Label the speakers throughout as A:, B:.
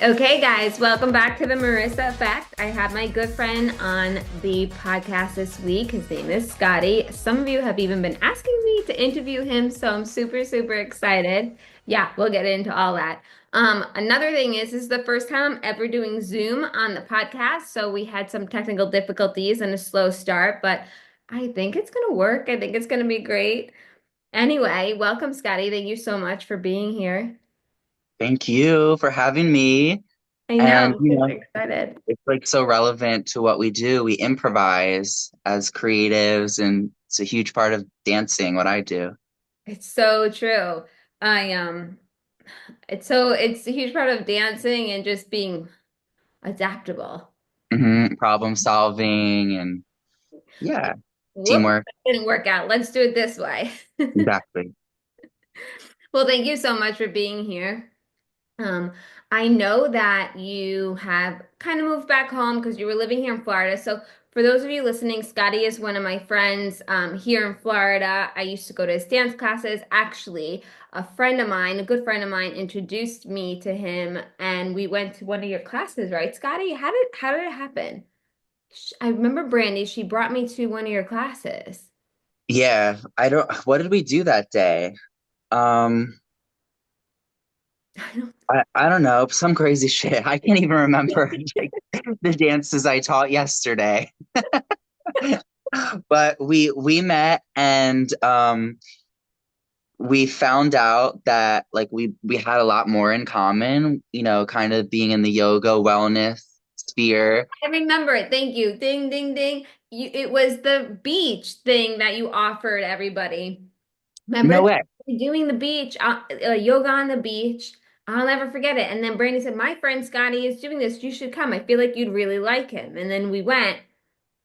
A: Okay, guys, welcome back to the Marissa Effect. I have my good friend on the podcast this week. His name is Scottie. Some of you have even been asking me to interview him, so I'm super, super excited. Yeah, we'll get into all that. Another thing is, this is the first time I'm ever doing Zoom on the podcast, so we had some technical difficulties and a slow start, but I think it's gonna work. I think it's gonna be great. Anyway, welcome, Scottie. Thank you so much for being here.
B: Thank you for having me.
A: I know,
B: And,
A: I'm super excited.
B: it's like so relevant to what we do. We improvise as creatives, and it's a huge part of dancing, what I do.
A: It's so true. I it's a huge part of dancing and just being adaptable.
B: Problem solving and yeah,
A: Whoops,
B: teamwork.
A: that didn't work out. Let's do it this way.
B: Exactly.
A: Well, thank you so much for being here. Um, I know that you have kind of moved back home because you were living here in Florida. So, for those of you listening, Scottie is one of my friends here in Florida. I used to go to his dance classes. Actually, a friend of mine, a good friend of mine, introduced me to him, and we went to one of your classes, right, Scottie? How did it happen? I remember Brandy. She brought me to one of your classes.
B: Yeah, what did we do that day? Um, I don't know, some crazy shit. I can't even remember like, the dances I taught yesterday. But we met, and we found out that like we had a lot more in common, kind of being in the yoga wellness sphere.
A: I remember it. Thank you. Ding, ding, ding. It was the beach thing that you offered everybody. Remember
B: No way.
A: doing the beach, yoga on the beach? I'll never forget it. And then Brandy said, "My friend Scottie is doing this. You should come. I feel like you'd really like him." And then we went.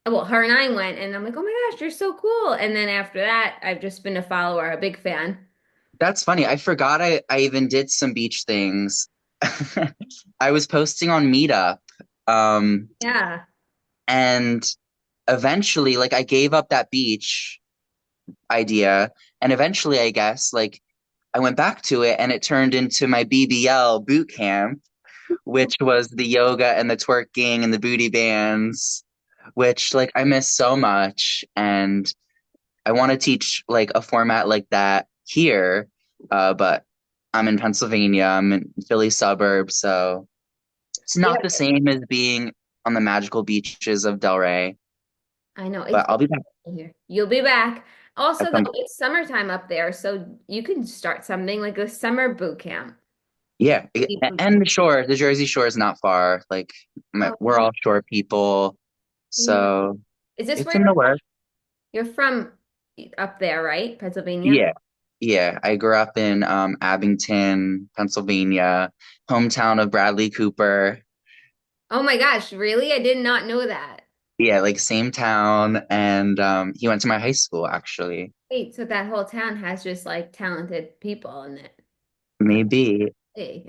A: Well, her and I went, and I'm like, "Oh my gosh, you're so cool." And then after that, I've just been a follower, a big fan.
B: That's funny. I forgot I even did some beach things. I was posting on Meetup, um,
A: Yeah.
B: and eventually like I gave up that beach idea, and eventually I guess like I went back to it, and it turned into my BBL boot camp, which was the yoga and the twerking and the booty bands, which like I miss so much. And I want to teach like a format like that here. But I'm in Pennsylvania, I'm in Philly suburbs, so it's
A: Yeah.
B: not the same as being on the magical beaches of Delray,
A: I know. It's
B: but I'll be back
A: here. You'll be back.
B: at
A: Also, though,
B: some point.
A: it's summertime up there, so you can start something like a summer boot camp.
B: Yeah, and the shore, the Jersey Shore is not far. Like we're
A: Oh,
B: all shore people,
A: yeah.
B: so
A: Is this
B: it's
A: where
B: in the works.
A: you're from up there, right? Pennsylvania?
B: Yeah. Yeah, I grew up in Abington, Pennsylvania, hometown of Bradley Cooper.
A: Oh my gosh, really? I did not know that.
B: Yeah, like same town, and he went to my high school actually.
A: Wait, so that whole town has just like talented people in it.
B: Maybe.
A: Hey.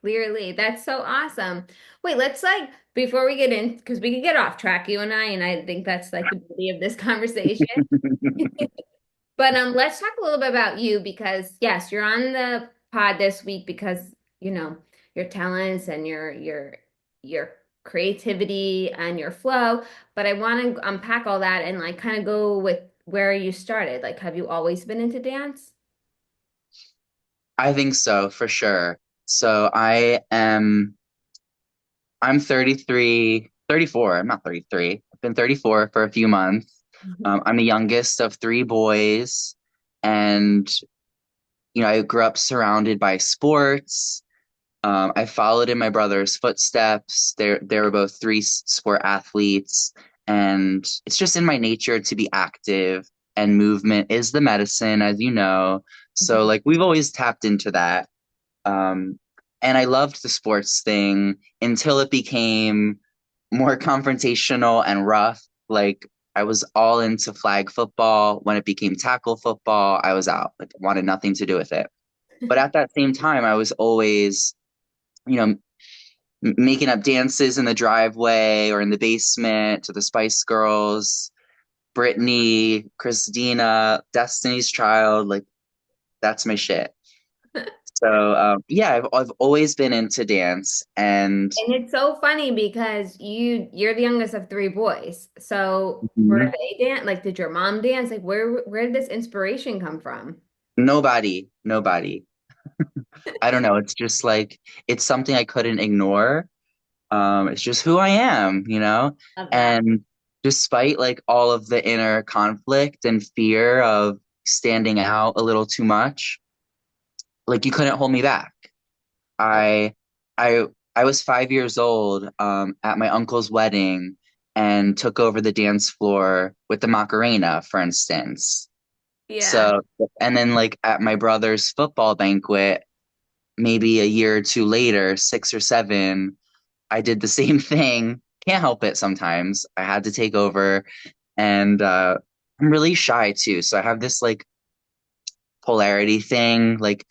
A: Clearly, that's so awesome. Wait, let's like before we get in, because we could get off track, you and I think that's like the beauty of this conversation. But let's talk a little bit about you because yes, you're on the pod this week because you know your talents and your creativity and your flow. But I want to unpack all that and like kind of go with where you started. Like, have you always been into dance?
B: I think so, for sure. So I'm 33, 34. I'm not 33. I've been 34 for a few months.
A: Mhm.
B: I'm the youngest of three boys, and I grew up surrounded by sports. I followed in my brother's footsteps. They were both three sport athletes, and it's just in my nature to be active. And movement is the medicine, as you know. So
A: Mhm.
B: like we've always tapped into that. Um, and I loved the sports thing until it became more confrontational and rough. Like I was all into flag football. When it became tackle football, I was out. Like wanted nothing to do with it. But at that same time, I was always, you know, making up dances in the driveway or in the basement to the Spice Girls, Britney, Christina, Destiny's Child. Like that's my shit. So yeah, I've always been into dance, and
A: And it's so funny because you're the youngest of three boys. So were
B: Mhm.
A: they dance? Like, did your mom dance? Like, where did this inspiration come from?
B: Nobody. I don't know. It's just like it's something I couldn't ignore. It's just who I am, you know?
A: Love that.
B: And despite like all of the inner conflict and fear of standing out a little too much, like you couldn't hold me back.
A: Oh,
B: I I I was 5 years old at my uncle's wedding and took over the dance floor with the Macarena, for instance.
A: yeah.
B: So, and then like at my brother's football banquet, maybe a year or two later, six or seven, I did the same thing. Can't help it sometimes. I had to take over, and I'm really shy too. So I have this like polarity thing, like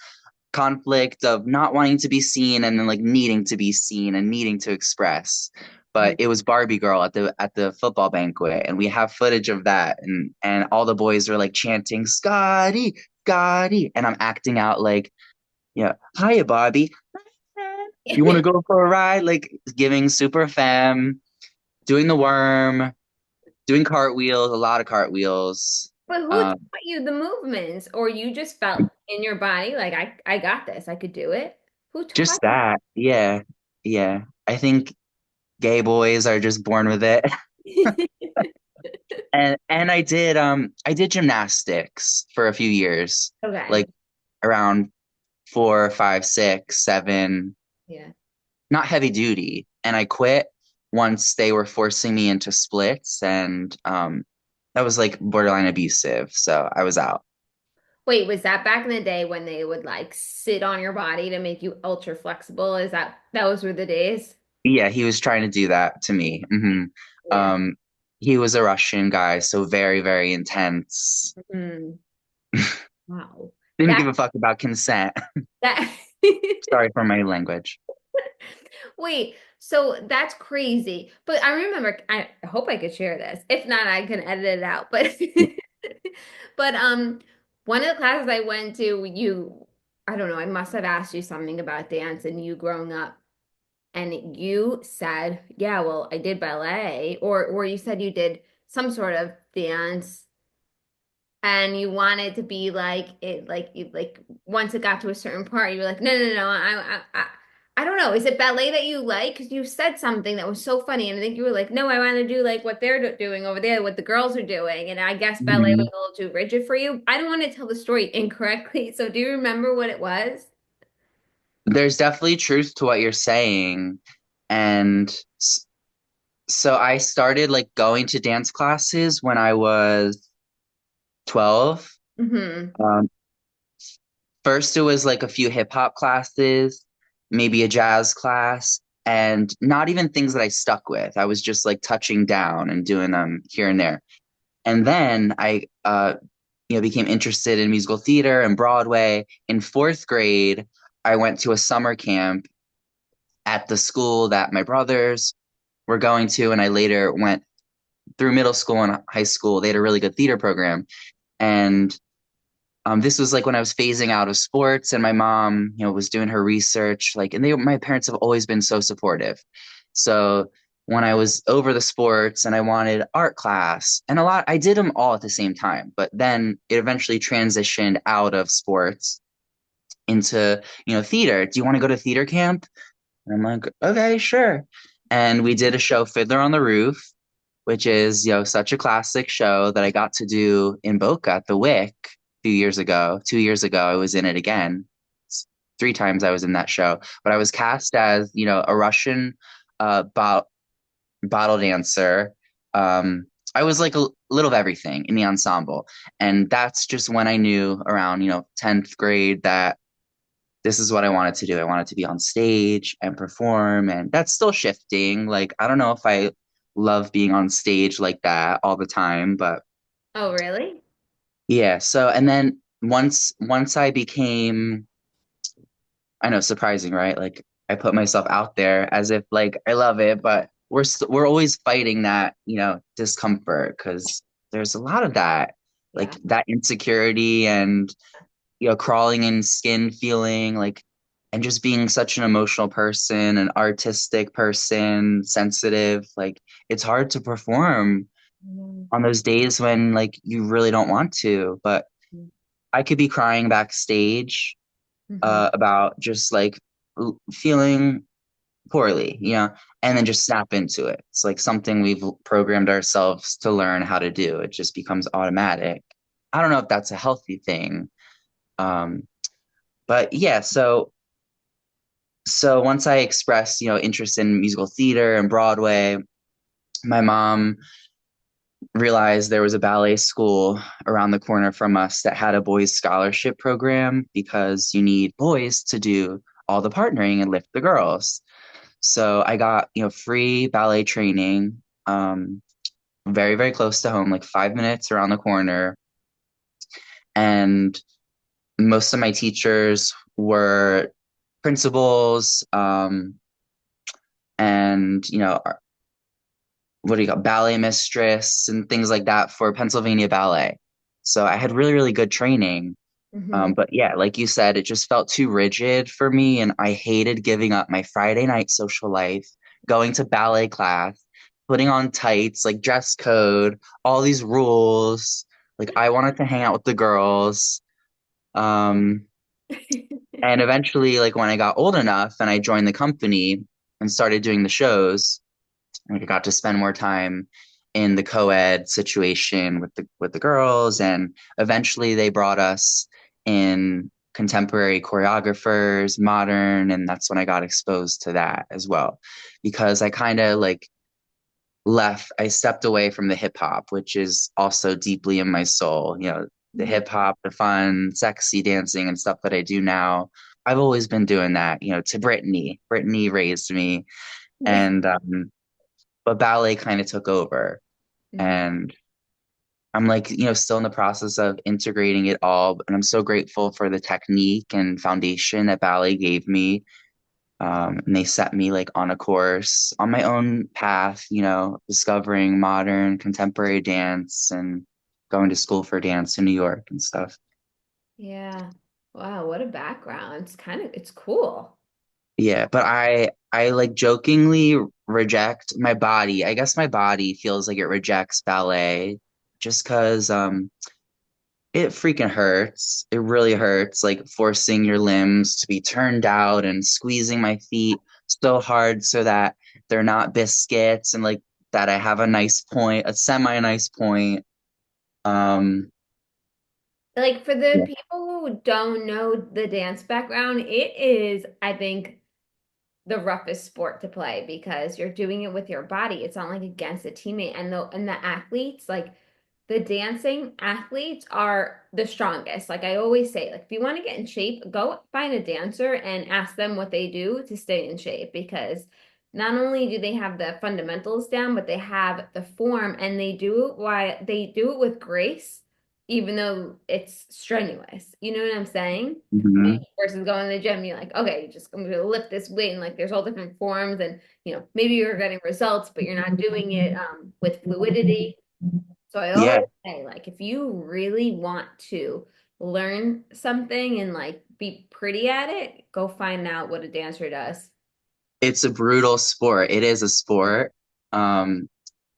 B: conflict of not wanting to be seen and then like needing to be seen and needing to express. But it was Barbie girl at the football banquet, and we have footage of that, and all the boys are like chanting Scottie, Scottie, and I'm acting out like, yeah, hiya Barbie, you want to go for a ride? Like giving super femme, doing the worm, doing cartwheels, a lot of cartwheels.
A: But who taught
B: Um,
A: you the movements? Or you just felt in your body like I got this, I could do it? Who taught
B: just that, yeah, yeah. I think gay boys are just born with it.
A: you?
B: And I did gymnastics for a few years,
A: Okay.
B: like around four, five, six, seven,
A: Yeah.
B: not heavy duty. And I quit once they were forcing me into splits, and that was like borderline abusive. So I was out.
A: Wait, was that back in the day when they would like sit on your body to make you ultra flexible? Is that those were the days?
B: Yeah, he was trying to do that to me.
A: Yeah.
B: Um, he was a Russian guy, so very, very intense.
A: Mhm. Wow.
B: Didn't
A: That
B: give a fuck about consent.
A: that
B: Sorry for my language.
A: Wait, so that's crazy. But I remember I hope I could share this. If not, I can edit it out. But but one of the classes I went to, I don't know, I must have asked you something about dance and you growing up. And you said, yeah, well, I did ballet, or you said you did some sort of dance and you wanted to be like it, like you like once it got to a certain part, you were like, no, no, no, I don't know. Is it ballet that you like? Because you said something that was so funny, and I think you were like, no, I want to do like what they're doing over there, what the girls are doing, and I guess ballet was
B: Mhm.
A: a little too rigid for you. I don't want to tell the story incorrectly, so do you remember what it was?
B: There's definitely truth to what you're saying. And so I started like going to dance classes when I was 12.
A: Hmm.
B: Um, First, it was like a few hip hop classes, maybe a jazz class, and not even things that I stuck with. I was just like touching down and doing them here and there. And then I became interested in musical theater and Broadway. In fourth grade, I went to a summer camp at the school that my brothers were going to, and I later went through middle school and high school. They had a really good theater program, and this was like when I was phasing out of sports, and my mom, was doing her research. Like, and my parents have always been so supportive. So when I was over the sports and I wanted art class, and a lot, I did them all at the same time. But then it eventually transitioned out of sports into, theater. Do you want to go to theater camp? And I'm like, okay, sure. And we did a show, Fiddler on the Roof, which is, such a classic show that I got to do in Boca at the Wick a few years ago. 2 years ago, I was in it again. Three times I was in that show, but I was cast as, a Russian bottle dancer. Um, I was like a little of everything in the ensemble. And that's just when I knew around, 10th grade that this is what I wanted to do. I wanted to be on stage and perform, and that's still shifting. Like, I don't know if I love being on stage like that all the time, but
A: Oh, really?
B: yeah. So, and then once I became, I know, surprising, right? Like, I put myself out there as if like I love it, but we're always fighting that, discomfort because there's a lot of that,
A: Yeah.
B: like that insecurity and crawling in skin feeling like, and just being such an emotional person, an artistic person, sensitive, like it's hard to perform on those days when like you really don't want to. But I could be crying backstage
A: Mm-hmm.
B: about just like feeling poorly, and then just snap into it. It's like something we've programmed ourselves to learn how to do. It just becomes automatic. I don't know if that's a healthy thing. Um, but yeah, so once I expressed, interest in musical theater and Broadway, my mom realized there was a ballet school around the corner from us that had a boys scholarship program because you need boys to do all the partnering and lift the girls. So I got, free ballet training, very, very close to home, like 5 minutes around the corner. And most of my teachers were principals, and, what do you call ballet mistress and things like that for Pennsylvania Ballet. So I had really, really good training.
A: Mm-hmm.
B: But yeah, like you said, it just felt too rigid for me, and I hated giving up my Friday night social life, going to ballet class, putting on tights, like dress code, all these rules. Like I wanted to hang out with the girls. Um, and eventually, like when I got old enough and I joined the company and started doing the shows, like I got to spend more time in the co-ed situation with the girls, and eventually they brought us in contemporary choreographers, modern, and that's when I got exposed to that as well. Because I kind of like I stepped away from the hip hop, which is also deeply in my soul. The hip hop, the fun, sexy dancing and stuff that I do now. I've always been doing that, to Brittany. Brittany raised me, and but ballet kind of took over. And I'm like, still in the process of integrating it all. And I'm so grateful for the technique and foundation that ballet gave me. And they set me like on a course on my own path, discovering modern contemporary dance and going to school for dance in New York and stuff.
A: Yeah. Wow, what a background. It's cool.
B: Yeah, but I like jokingly reject my body. I guess my body feels like it rejects ballet just 'cause it freaking hurts. It really hurts, like forcing your limbs to be turned out and squeezing my feet so hard so that they're not biscuits, and like that I have a nice point, a semi nice point. Um,
A: Like for the
B: yeah.
A: people who don't know the dance background, it is, I think, the roughest sport to play because you're doing it with your body. It's not like against a teammate. And the athletes, like the dancing athletes are the strongest. Like I always say, like if you want to get in shape, go find a dancer and ask them what they do to stay in shape because not only do they have the fundamentals down, but they have the form and they do it with grace, even though it's strenuous. You know what I'm saying?
B: Mhm.
A: Versus going to the gym, you're like, okay, I'm gonna lift this weight, and like there's all different forms, and maybe you're getting results, but you're not doing it with fluidity. So I
B: Yeah,
A: always say, like, if you really want to learn something and like be pretty at it, go find out what a dancer does.
B: it's a brutal sport. It is a sport. Um,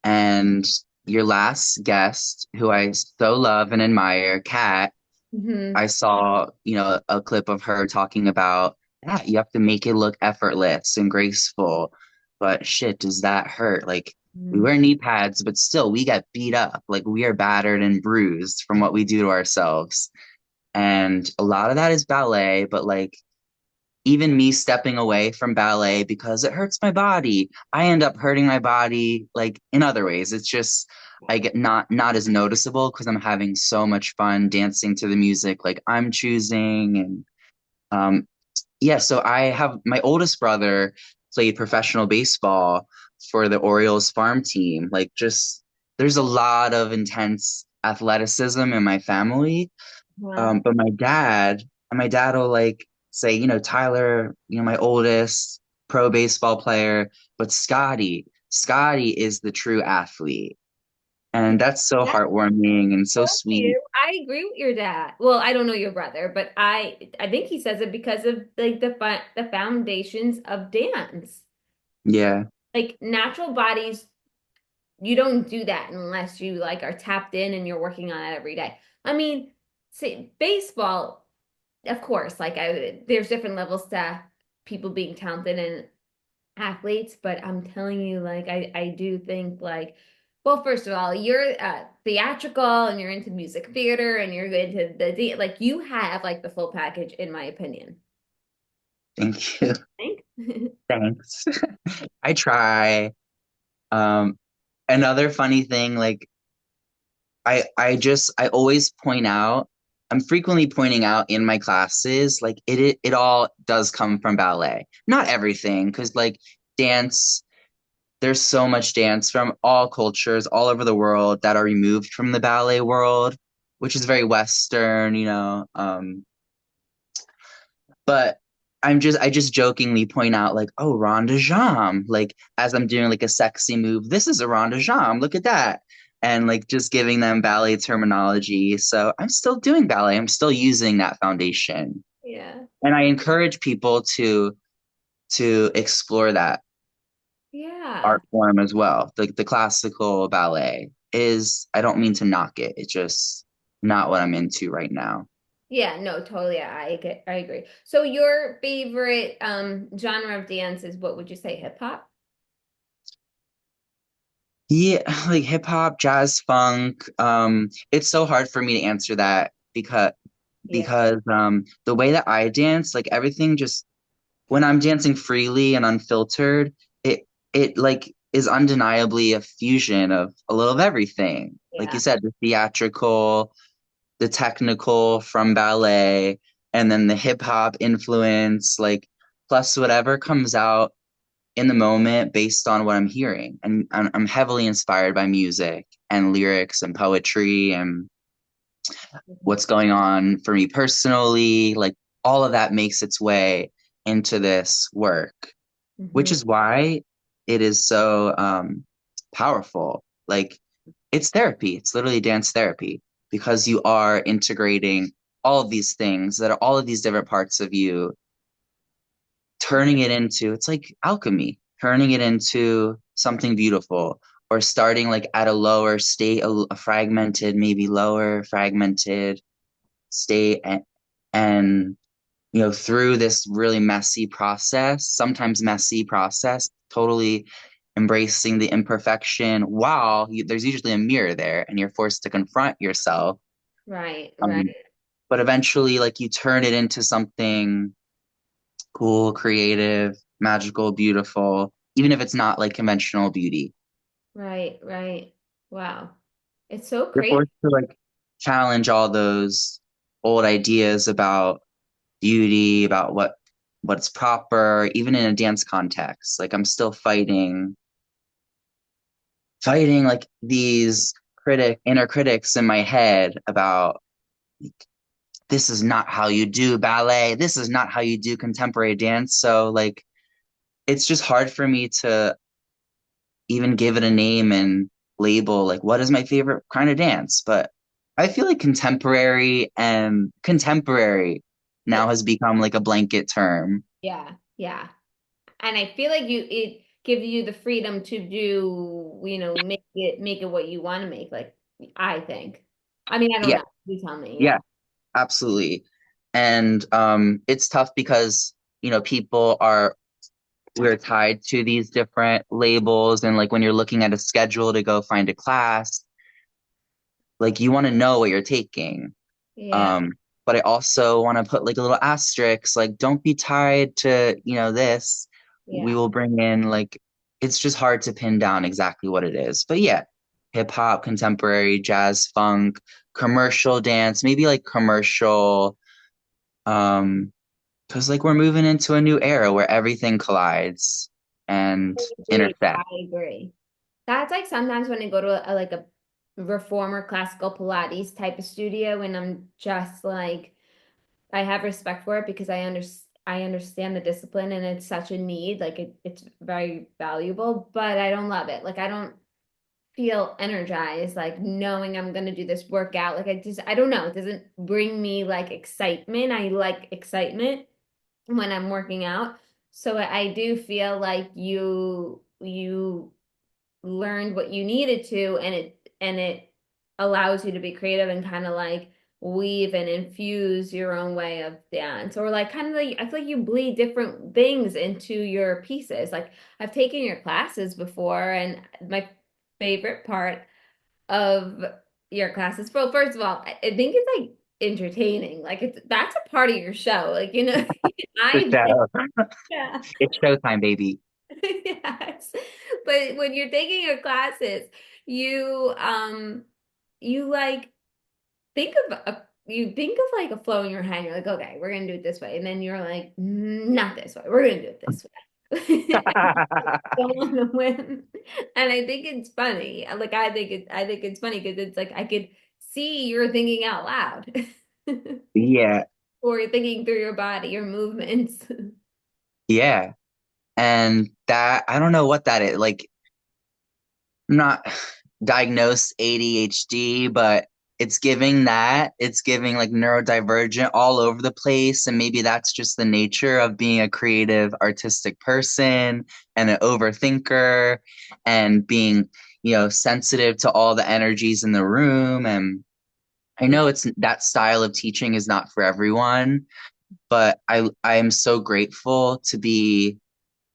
B: and your last guest, who I so love and admire, Kat,
A: Hmm.
B: I saw, a clip of her talking about that you have to make it look effortless and graceful. But shit, does that hurt? Like we wear knee pads, but still we get beat up. Like we are battered and bruised from what we do to ourselves. And a lot of that is ballet, but like even me stepping away from ballet because it hurts my body, I end up hurting my body like in other ways. It's just I get not as noticeable because I'm having so much fun dancing to the music like I'm choosing. And yeah, so I have my oldest brother played professional baseball for the Orioles farm team. Like just there's a lot of intense athleticism in my family.
A: Wow.
B: But my dad will like say, Tyler, my oldest pro baseball player, but Scottie is the true athlete.
A: Yeah,
B: And that's so
A: that's
B: heartwarming and so
A: so
B: sweet.
A: cute. I agree with your dad. Well, I don't know your brother, but I think he says it because of like the foundations of dance.
B: Yeah.
A: Like natural bodies, you don't do that unless you like are tapped in and you're working on it every day. I mean, say baseball, of course, like there's different levels to people being talented and athletes, but I'm telling you, like I do think like, well, first of all, you're theatrical and you're into music theater and you're into like you have like the full package, in my opinion.
B: Thank you.
A: Think?
B: Thanks. I try. Um, Another funny thing, like I always point out, I'm frequently pointing out in my classes, like it all does come from ballet. Not everything, because like dance, there's so much dance from all cultures all over the world that are removed from the ballet world, which is very Western, you know. But I just jokingly point out like, oh, rond de jambe, like as I'm doing like a sexy move, this is a rond de jambe, look at that. And like just giving them ballet terminology. So I'm still doing ballet. I'm still using that foundation.
A: Yeah.
B: And I encourage people to explore that
A: Yeah.
B: art form as well. The classical ballet is, I don't mean to knock it. It's just not what I'm into right now.
A: Yeah, no, totally. I agree. So your favorite genre of dance is what would you say, hip hop?
B: Yeah, like hip hop, jazz, funk. It's so hard for me to answer that
A: Yeah.
B: the way that I dance, like everything just when I'm dancing freely and unfiltered, it like is undeniably a fusion of a little of everything. Like you
A: Yeah.
B: said, the theatrical, the technical from ballet, and then the hip hop influence, like plus whatever comes out in the moment based on what I'm hearing. And I'm heavily inspired by music and lyrics and poetry and what's going on for me personally. Like all of that makes its way into this work, which
A: Hmm.
B: is why it is so powerful. Like it's therapy, it's literally dance therapy because you are integrating all of these things that are all of these different parts of you turning it into it's like alchemy, turning it into something beautiful or starting like at a lower state, a fragmented, maybe lower fragmented state and you know through this really messy process, sometimes messy process, totally embracing the imperfection while there's usually a mirror there and you're forced to confront yourself.
A: Right, right,
B: um, but eventually like you turn it into something cool, creative, magical, beautiful, even if it's not like conventional beauty.
A: right, right. Wow. It's so
B: You're
A: crazy.
B: forced to like challenge all those old ideas about beauty, about what's proper, even in a dance context. Like I'm still fighting like these inner critics in my head about like, this is not how you do ballet. This is not how you do contemporary dance. So like it's just hard for me to even give it a name and label like what is my favorite kind of dance. But I feel like contemporary
A: Yeah,
B: now has become like a blanket term.
A: yeah, yeah. And I feel like it gives you the freedom to do, make it what you want to make, like I think. I mean, I don't
B: Yeah,
A: know. You tell me, yeah.
B: yeah, absolutely. And it's tough because, you know, we're tied to these different labels. And like when you're looking at a schedule to go find a class, like you want to know what you're taking.
A: Yeah,
B: Um, but I also want to put like a little asterisk, like don't be tied to, you know, this. We
A: yeah.
B: will bring in like it's just hard to pin down exactly what it is. But yeah, hip hop, contemporary, jazz, funk, commercial dance, maybe like commercial, because like we're moving into a new era where everything collides and
A: I agree. I
B: intersects.
A: agree. That's like sometimes when I go to like a reformer classical Pilates type of studio and I'm just like I have respect for it because I understand the discipline and it's such a need. Like it's very valuable, but I don't love it. Like I don't. feel energized, like knowing I'm gonna do this workout. Like I don't know, it doesn't bring me like excitement. I like excitement when I'm working out. So I do feel like you learned what you needed to, and it allows you to be creative and kind of like weave and infuse your own way of dance, or like kind of like I feel like you bleed different things into your pieces. Like I've taken your classes before, and my favorite part of your classes, well, first of all, I think it's like entertaining. Like it's that's a part of your show. Like,
B: The
A: I
B: show.
A: yeah.
B: It's showtime, baby.
A: Yes. But when you're taking your classes, you like think of like a flow in your head. You're like, okay, we're gonna do it this way. And then you're like, not this way. We're gonna do it this way. Don't want to win. And I think it's funny. Like I think it's funny because it's like I could see you're thinking out loud.
B: Yeah,
A: Or you're thinking through your body, your movements.
B: yeah. And that, I don't know what that is. Like, I'm not diagnosed ADHD, but it's giving that. It's giving like neurodivergent all over the place. And maybe that's just the nature of being a creative, artistic person and an overthinker and being, sensitive to all the energies in the room. And I
A: Yeah.
B: know it's that style of teaching is not for everyone, but I am so grateful to be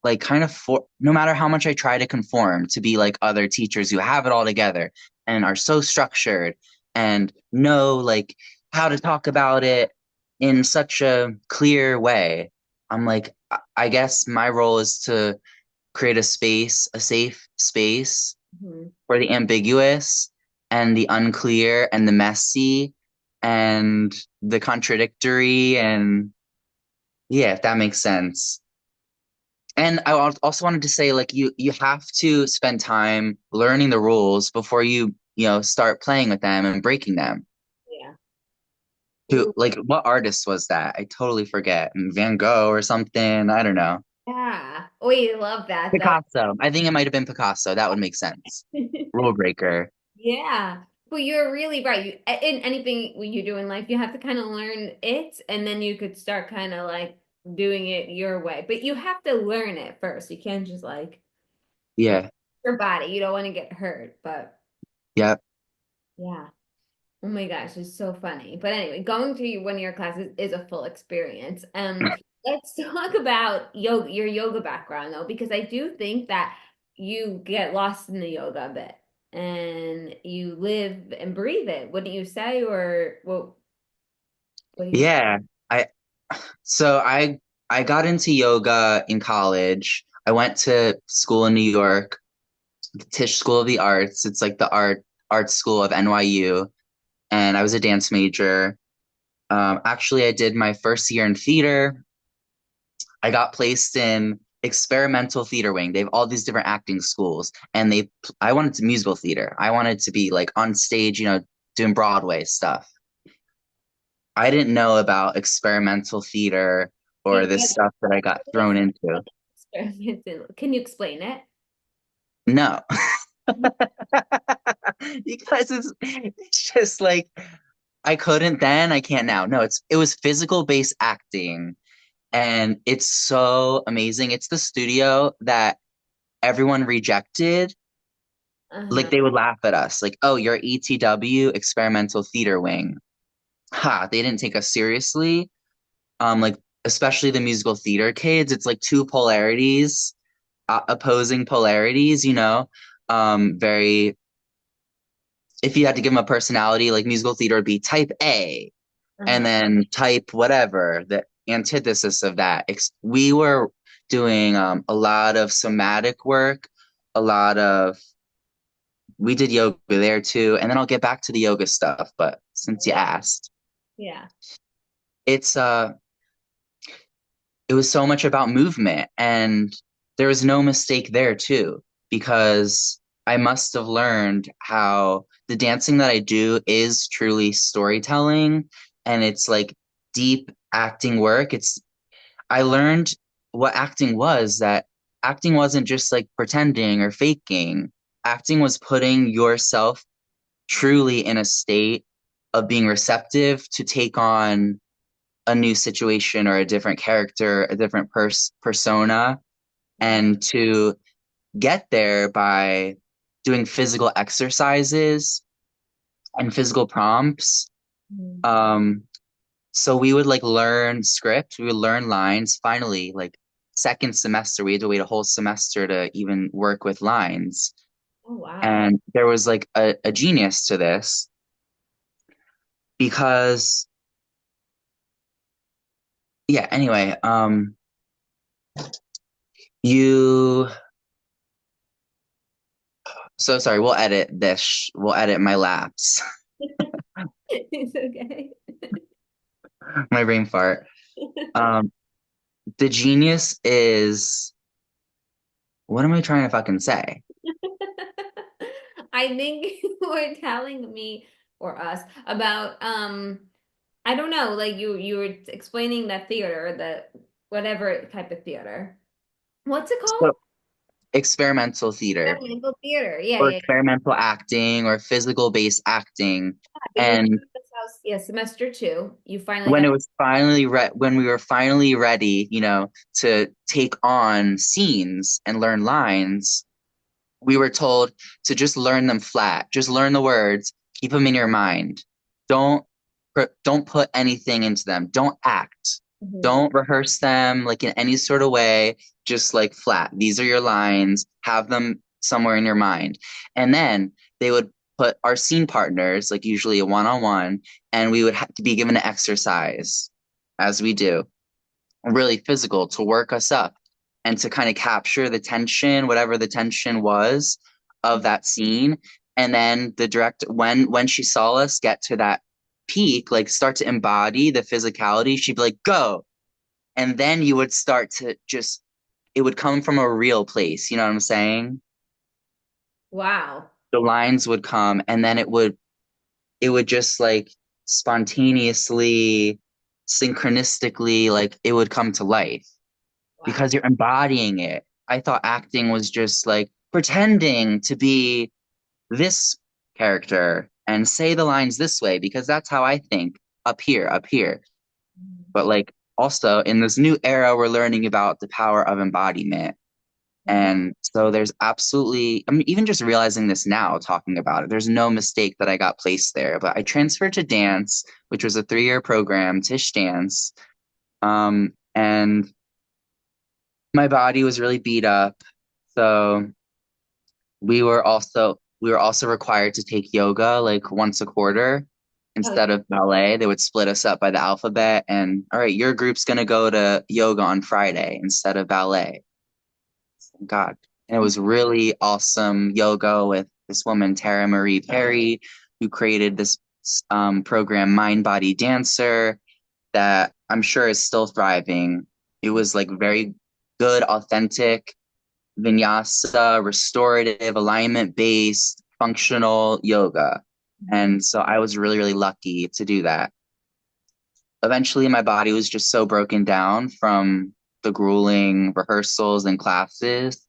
B: like kind of for no matter how much I try to conform to be like other teachers who have it all together and are so structured and know like how to talk about it in such a clear way. I'm like, I guess my role is to create a space, a safe space
A: Mhm.
B: for the ambiguous and the unclear and the messy and the contradictory and yeah, if that makes sense. And also wanted to say, like, you have to spend time learning the rules before you start playing with them and breaking them.
A: Yeah.
B: Who, like, what artist was that? I totally forget. Van Gogh or something. I don't know.
A: Yeah. Oh, you love that though.
B: Picasso. I think it might have been Picasso. That would make sense. Rule breaker.
A: Yeah. But you're really right. In anything you do in life, you have to kind of learn it, and then you could start kind of like doing it your way. But you have to learn it first. You can't just like
B: Yeah.
A: your body. You don't want to get hurt. But
B: Yep.
A: yeah. Oh my gosh, it's so funny. But anyway, going to one of your classes is a full experience. Let's talk about your yoga background though, because I do think that you get lost in the yoga a bit and you live and breathe it, wouldn't you say? Or what do you think?
B: Yeah. I so I got into yoga in college. I went to school in New York, the Tisch School of the Arts. It's like the art school of NYU, and I was a dance major. Actually, I did my first year in theater. I got placed in experimental theater wing. They have all these different acting schools, and I wanted to musical theater. I wanted to be like on stage, doing Broadway stuff. I didn't know about experimental theater or this stuff that I got thrown into.
A: Can you explain it?
B: No, because it's just like I couldn't then, I can't now. No, it was physical based acting, and it's so amazing. It's the studio that everyone rejected. Like
A: Uh-huh.
B: they would laugh at us, like, "Oh, you're ETW, experimental theater wing." Ha, they didn't take us seriously. Like especially the musical theater kids, it's like two polarities, opposing polarities. Very. If you had to give them a personality, like musical theater would be type A, and
A: Uh-huh.
B: then type whatever, the antithesis of that. We were doing a lot of somatic work, a lot of we did yoga there too, and then I'll get back to the yoga stuff. But since you
A: Yeah.
B: asked,
A: Yeah.
B: it's it was so much about movement, and there was no mistake there too, because I must have learned how the dancing that I do is truly storytelling, and it's like deep acting work. I learned what acting was, that acting wasn't just like pretending or faking. acting was putting yourself truly in a state of being receptive to take on a new situation or a different character, a different persona, and to get there by doing physical exercises and physical prompts.
A: Mhm.
B: Um, so we would like learn script, we would learn lines. Finally, like second semester, we had to wait a whole semester to even work with lines.
A: Oh, wow.
B: And there was like a genius to this because yeah, anyway, you so sorry, we'll edit this. We'll edit my lapse,
A: It's okay.
B: my brain fart. Um, the genius is what am I trying to fucking say?
A: I think you were telling me or us about I don't know, like you were explaining that theater, that whatever type of theater. What's it called?
B: So experimental theater
A: Experimental theater. Yeah,
B: or
A: yeah, yeah.
B: experimental acting or physical based acting.
A: But you were
B: And
A: telling us how, yeah, semester two, you finally
B: when
A: got.
B: it was finally when we were finally ready, to take on scenes and learn lines, we were told to just learn them flat. Just learn the words, keep them in your mind. Don't don't put anything into them. Don't act.
A: Mhm.
B: Don't rehearse them like in any sort of way. Just like flat. These are your lines. Have them somewhere in your mind. And then they would put our scene partners, like usually a one-on-one, and we would have to be given an exercise as we do, really physical to work us up and to kind of capture the tension, whatever the tension was of that scene. And then the director, when she saw us get to that peak, like start to embody the physicality, she'd be like, go. And then you would start to just, it would come from a real place. You know what I'm saying?
A: Wow.
B: The lines would come and then it would just like spontaneously, synchronistically, like it would come to life
A: Wow.
B: because you're embodying it. I thought acting was just like pretending to be this character and say the lines this way because that's how I think up here, up here. But like also in this new era, we're learning about the power of embodiment.
A: Mhm.
B: And so there's absolutely, I mean, even just realizing this now, talking about it, there's no mistake that I got placed there. But I transferred to dance, which was a 3-year program, Tisch dance. And my body was really beat up. So we were also required to take yoga like once a quarter
A: Oh,
B: instead of ballet. They would split us up by the alphabet and all right, your group's gonna go to yoga on Friday instead of ballet. God. And it was really awesome yoga with this woman, Tara Marie Perry, who created this program, Mind Body Dancer, that I'm sure is still thriving. It was like very good, authentic vinyasa, restorative, alignment based, functional yoga.
A: mhm.
B: And so I was really, really lucky to do that. Eventually, my body was just so broken down from the grueling rehearsals and classes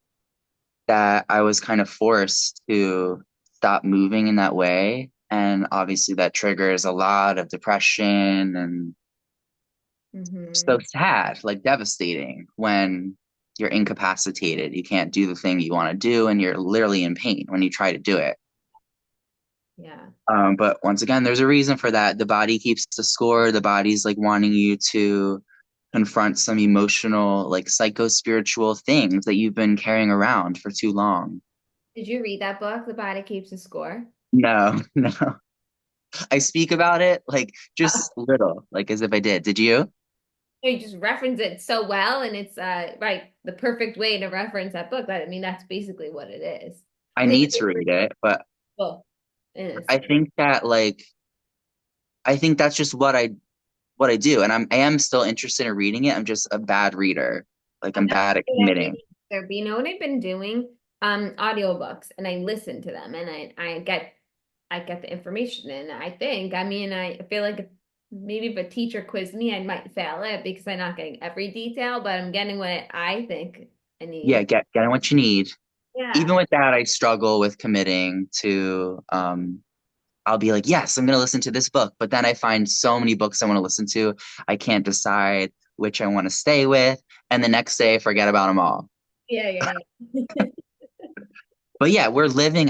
B: that I was kind of forced to stop moving in that way. And obviously, that triggers a lot of depression and so
A: Mhm.
B: sad, like devastating when you're incapacitated. You can't do the thing you want to do, and you're literally in pain when you try to do it.
A: Yeah.
B: But once again, there's a reason for that. The body keeps the score. The body's like wanting you to confront some emotional, like psycho spiritual things that you've been carrying around for too long.
A: Did you read that book, The Body Keeps the Score?
B: No, no. I speak about it like just little, like as if I did. Did you?
A: You just reference it so well, and it's right, the perfect way to reference that book. That I mean, that's basically what it is.
B: I
A: I think
B: need
A: it's
B: to
A: a
B: read it, but
A: book in a
B: I
A: sense.
B: think that like I think that's just what I do, and I am still interested in reading it. I'm just a bad reader. Like
A: I'm
B: I'm
A: not
B: bad at
A: good at
B: committing.
A: reading either, but you know what I've been doing? Audiobooks, and I listen to them, and I get the information, and I think, I mean, I feel like maybe if a teacher quizzed me, I might fail it because I'm not getting every detail, but I'm getting what I think I
B: Yeah,
A: need.
B: getting what you need.
A: Yeah.
B: even with that, I struggle with committing to I'll be like, yes, I'm gonna listen to this book, but then I find so many books I want to listen to. I can't decide which I want to stay with, and the next day I forget about them all.
A: Yeah, yeah, yeah.
B: But yeah, we're living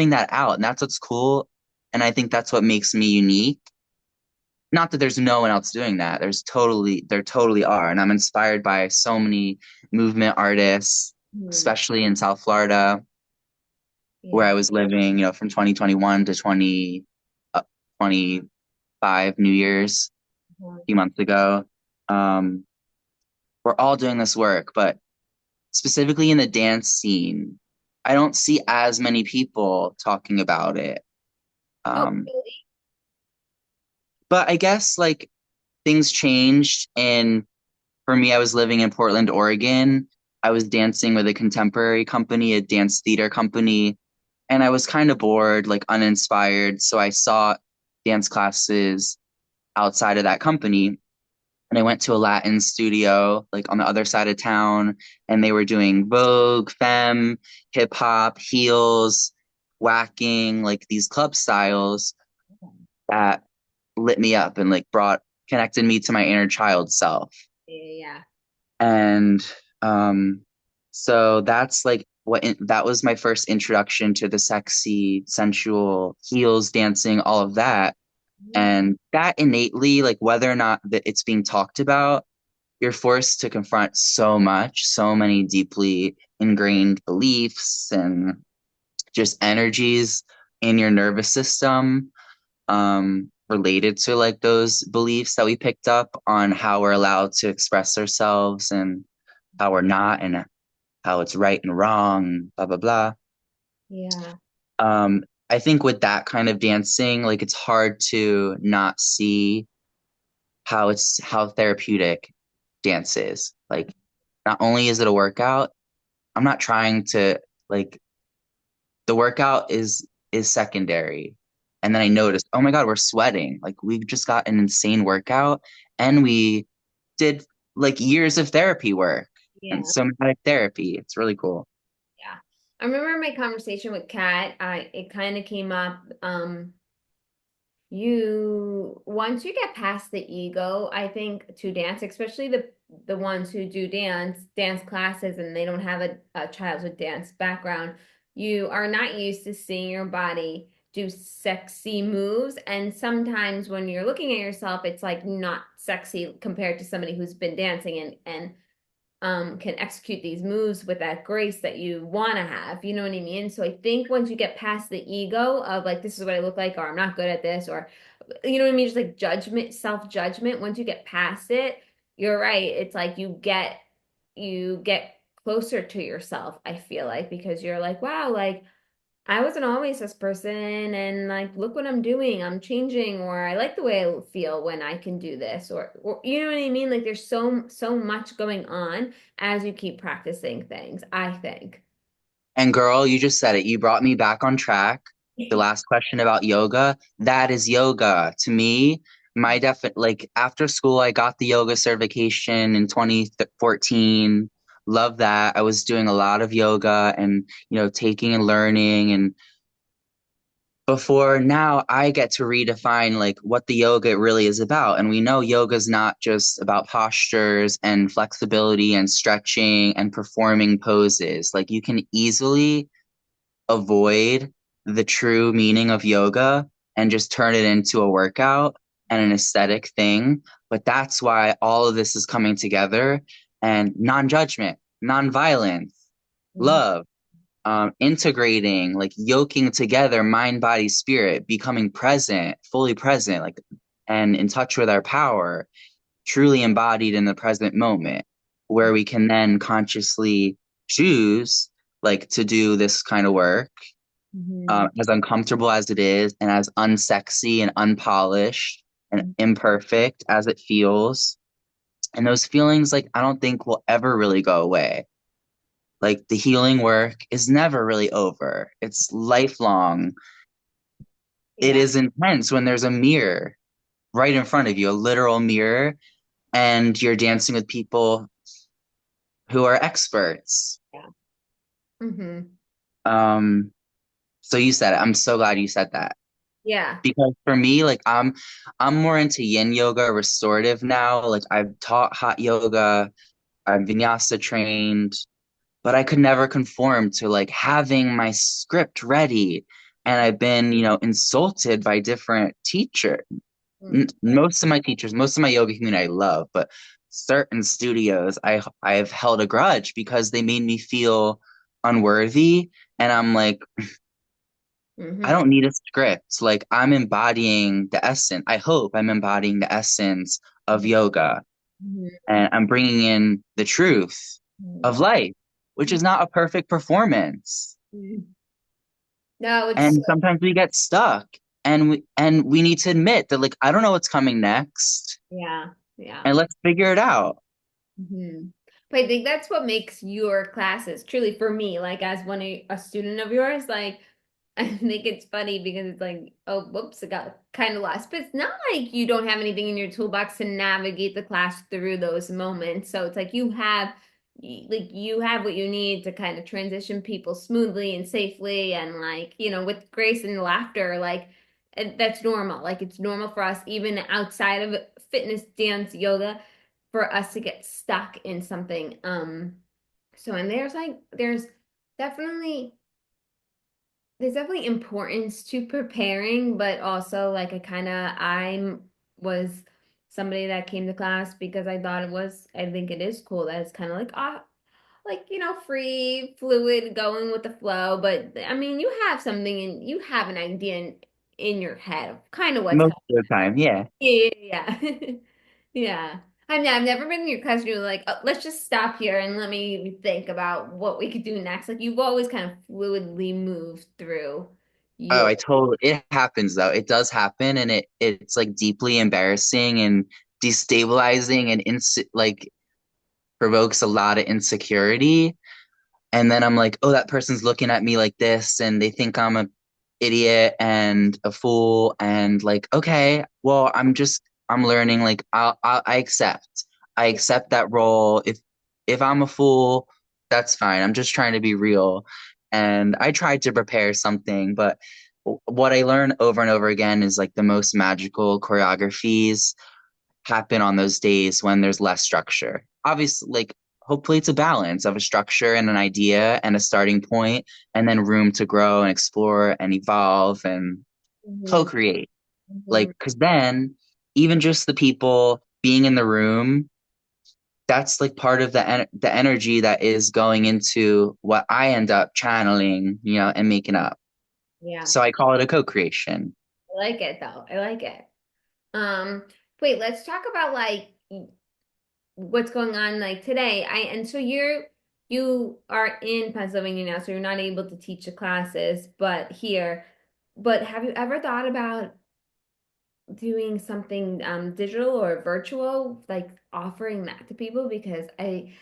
B: that out, and that's what's cool. And I think that's what makes me unique. Not that there's no one else doing that. There totally are. And I'm inspired by so many movement artists,
A: Hmm.
B: especially in South Florida, where
A: Yeah.
B: I was living, from 2021 to 25 New Year's a few months ago. Um, we're all doing this work, but specifically in the dance scene, I don't see as many people talking about it.
A: Oh,
B: Um,
A: really?
B: but I guess like things changed, and for me, I was living in Portland, Oregon. I was dancing with a contemporary company, a dance theater company, and I was kind of bored, like uninspired. So I sought dance classes outside of that company. And I went to a Latin studio, like on the other side of town, and they were doing Vogue, Femme, hip hop, heels, whacking, like these club styles that lit me up and like connected me to my inner child self.
A: Yeah, yeah.
B: And um, so that's like that was my first introduction to the sexy, sensual heels, dancing, all of that.
A: Yeah.
B: And that innately, like whether or not that it's being talked about, you're forced to confront so much, so many deeply ingrained beliefs and just energies in your nervous system, related to like those beliefs that we picked up on how we're allowed to express ourselves and how we're not, and how it's right and wrong, blah blah blah.
A: Yeah.
B: I think with that kind of dancing, like it's hard to not see how therapeutic dance is. Like not only is it a workout, I'm not trying to like the workout is secondary. And then I noticed, oh my God, we're sweating. Like we just got an insane workout, and we did like years of therapy work and
A: Yeah.
B: somatic therapy. It's really cool.
A: Yeah. I remember my conversation with Kat. It kind of came up. You once you get past the ego, I think to dance, especially the ones who do dance classes and they don't have a childhood dance background, you are not used to seeing your body do sexy moves. And sometimes when you're looking at yourself, it's like not sexy compared to somebody who's been dancing and can execute these moves with that grace that you want to have. You know what I mean? So I think once you get past the ego of like, this is what I look like, or I'm not good at this, or you know what I mean? Just like judgment, self-judgment. Once you get past it, you're right. It's like you get closer to yourself, I feel like, because you're like, wow, like I wasn't always this person, and like, look what I'm doing. I'm changing, or I like the way I feel when I can do this, or you know what I mean? Like, there's so much going on as you keep practicing things, I think.
B: And girl, you just said it. You brought me back on track. The last question about yoga, that is yoga. To me, my like after school, I got the yoga certification in 2014. Love that. I was doing a lot of yoga and, taking and learning, and before now I get to redefine like what the yoga really is about. And we know yoga is not just about postures and flexibility and stretching and performing poses. Like you can easily avoid the true meaning of yoga and just turn it into a workout and an aesthetic thing. But that's why all of this is coming together, and non-judgment, non-violence,
A: Mhm.
B: love, integrating, like yoking together mind, body, spirit, becoming present, fully present, like, and in touch with our power, truly embodied in the present moment, where we can then consciously choose like to do this kind of work,
A: Mhm.
B: as uncomfortable as it is, and as unsexy and unpolished and imperfect as it feels. And those feelings, like, I don't think will ever really go away. Like, the healing work is never really over, it's lifelong. It
A: Yeah.
B: is intense when there's a mirror right in front of you, a literal mirror, and you're dancing with people who are experts.
A: Yeah. Mm-hmm.
B: Um, so you said it. I'm so glad you said that.
A: Yeah.
B: Because for me, like I'm more into yin yoga, restorative now. Like I've taught hot yoga, I'm vinyasa trained, but I could never conform to like having my script ready. And I've been, insulted by different teachers. Most of my teachers, most of my yoga community I love, but certain studios I've held a grudge because they made me feel unworthy. And I'm like, I
A: Mm-hmm.
B: don't need a script. Like I'm embodying the essence. I hope I'm embodying the essence of yoga, and I'm bringing in the truth of life, which is not a perfect performance.
A: Mm-hmm. No, it's
B: And sometimes we get stuck, and we need to admit that like I don't know what's coming next,
A: yeah, yeah.
B: and let's figure it out.
A: Hmm. But I think that's what makes your classes truly for me, like as a student of yours, like I think it's funny because it's like, oh, whoops, I got kind of lost. But it's not like you don't have anything in your toolbox to navigate the class through those moments. So it's like you have what you need to kind of transition people smoothly and safely and like, with grace and laughter, like that's normal. Like it's normal for us, even outside of fitness, dance, yoga, for us to get stuck in something. So and definitely there's definitely importance to preparing, but also like I was somebody that came to class because I think it is cool that it's kind of like like free fluid going with the flow, but I mean you have something and you have an idea in your head of kind of what's
B: Most of the time, yeah.
A: yeah. Yeah. I mean, I've never been in your class where you're like, oh, let's just stop here and let me think about what we could do next. Like you've always kind of fluidly moved through
B: Oh,
A: your.
B: I totally, it happens though. It does happen, and it's like deeply embarrassing and destabilizing, and like provokes a lot of insecurity. And then I'm like, oh, that person's looking at me like this, and they think I'm a idiot and a fool. And like, okay, well, I'm learning. Like, I accept that role. If I'm a fool, that's fine. I'm just trying to be real. And I tried to prepare something, but what I learn over and over again is like the most magical choreographies happen on those days when there's less structure. Obviously, like hopefully it's a balance of a structure and an idea and a starting point, and then room to grow and explore and evolve and
A: Mhm,
B: co-create.
A: mhm.
B: Like, because then even just the people being in the room, that's like part of the energy that is going into what I end up channeling, and making up.
A: Yeah,
B: So I call it a co-creation.
A: I like it though. I like it. Um, Wait, let's talk about like what's going on like today. And so you are in Pennsylvania now, so you're not able to teach the classes, but here. But have you ever thought about doing something digital or virtual, like offering that to people? Because I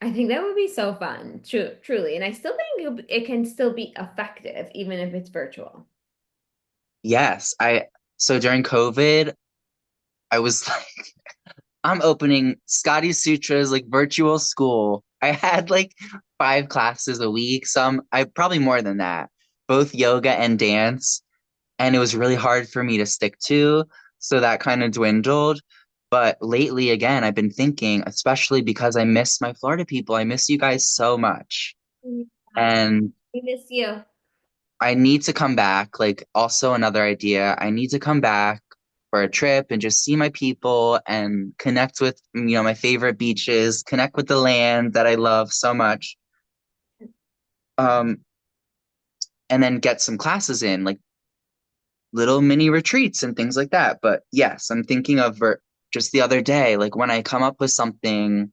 A: think that would be so fun, truly. And I still think it can still be effective even if it's virtual.
B: Yes, so during COVID, I was like, I'm opening ScottieSutra's like virtual school. I had like 5 classes a week, I probably more than that, both yoga and dance. And it was really hard for me to stick to. So that kind of dwindled. But lately, again, I've been thinking, especially because I miss my Florida people, I miss you guys so much.
A: Yeah,
B: And
A: we miss you.
B: I need to come back. Like, also another idea, I need to come back for a trip and just see my people and connect with, my favorite beaches, connect with the land that I love so much. Um, and then get some classes in, like little mini retreats and things like that. But yes, I'm thinking of just the other day, like when I come up with something,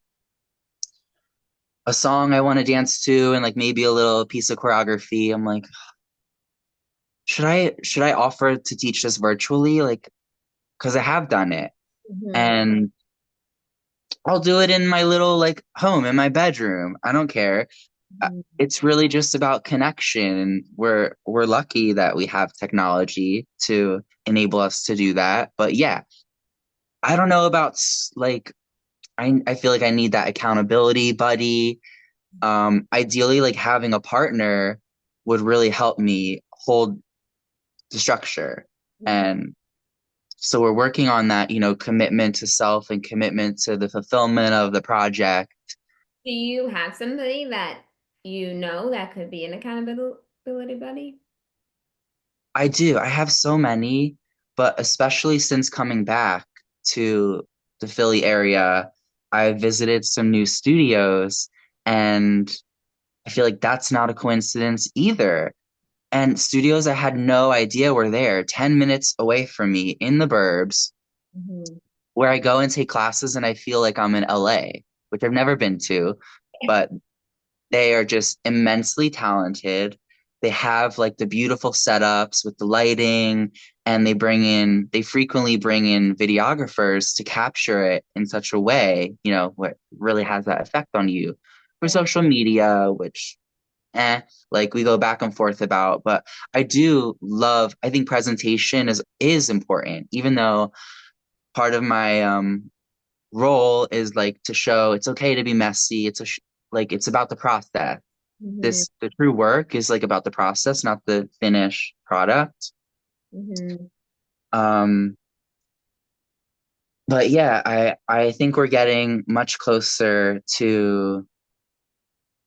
B: a song I want to dance to, and like maybe a little piece of choreography, I'm like, should I offer to teach this virtually? Like, because I have done it.
A: Mhm.
B: And I'll do it in my little like home in my bedroom. I don't care.
A: Mhm.
B: It's really just about connection. We're lucky that we have technology to enable us to do that. But yeah, I don't know about like I feel like I need that accountability buddy Ideally, like having a partner would really help me hold the structure. And so we're working on that, commitment to self and commitment to the fulfillment of the project.
A: Do you have somebody that you know that could be an accountability buddy?
B: I do. I have so many, but especially since coming back to the Philly area, I visited some new studios, and I feel like that's not a coincidence either. And studios I had no idea were there, 10 minutes away from me in the burbs,
A: Hmm.
B: where I go and take classes and I feel like I'm in LA, which I've never been to, but they are just immensely talented. They have like the beautiful setups with the lighting, and they frequently bring in videographers to capture it in such a way, what really has that effect on you. For
A: Right.
B: social media, which like we go back and forth about, but I think presentation is important, even though part of my role is like to show it's okay to be messy. Like it's about the process.
A: Hmm.
B: The true work is like about the process, not the finished product.
A: Hmm.
B: Um, but yeah, I think we're getting much closer to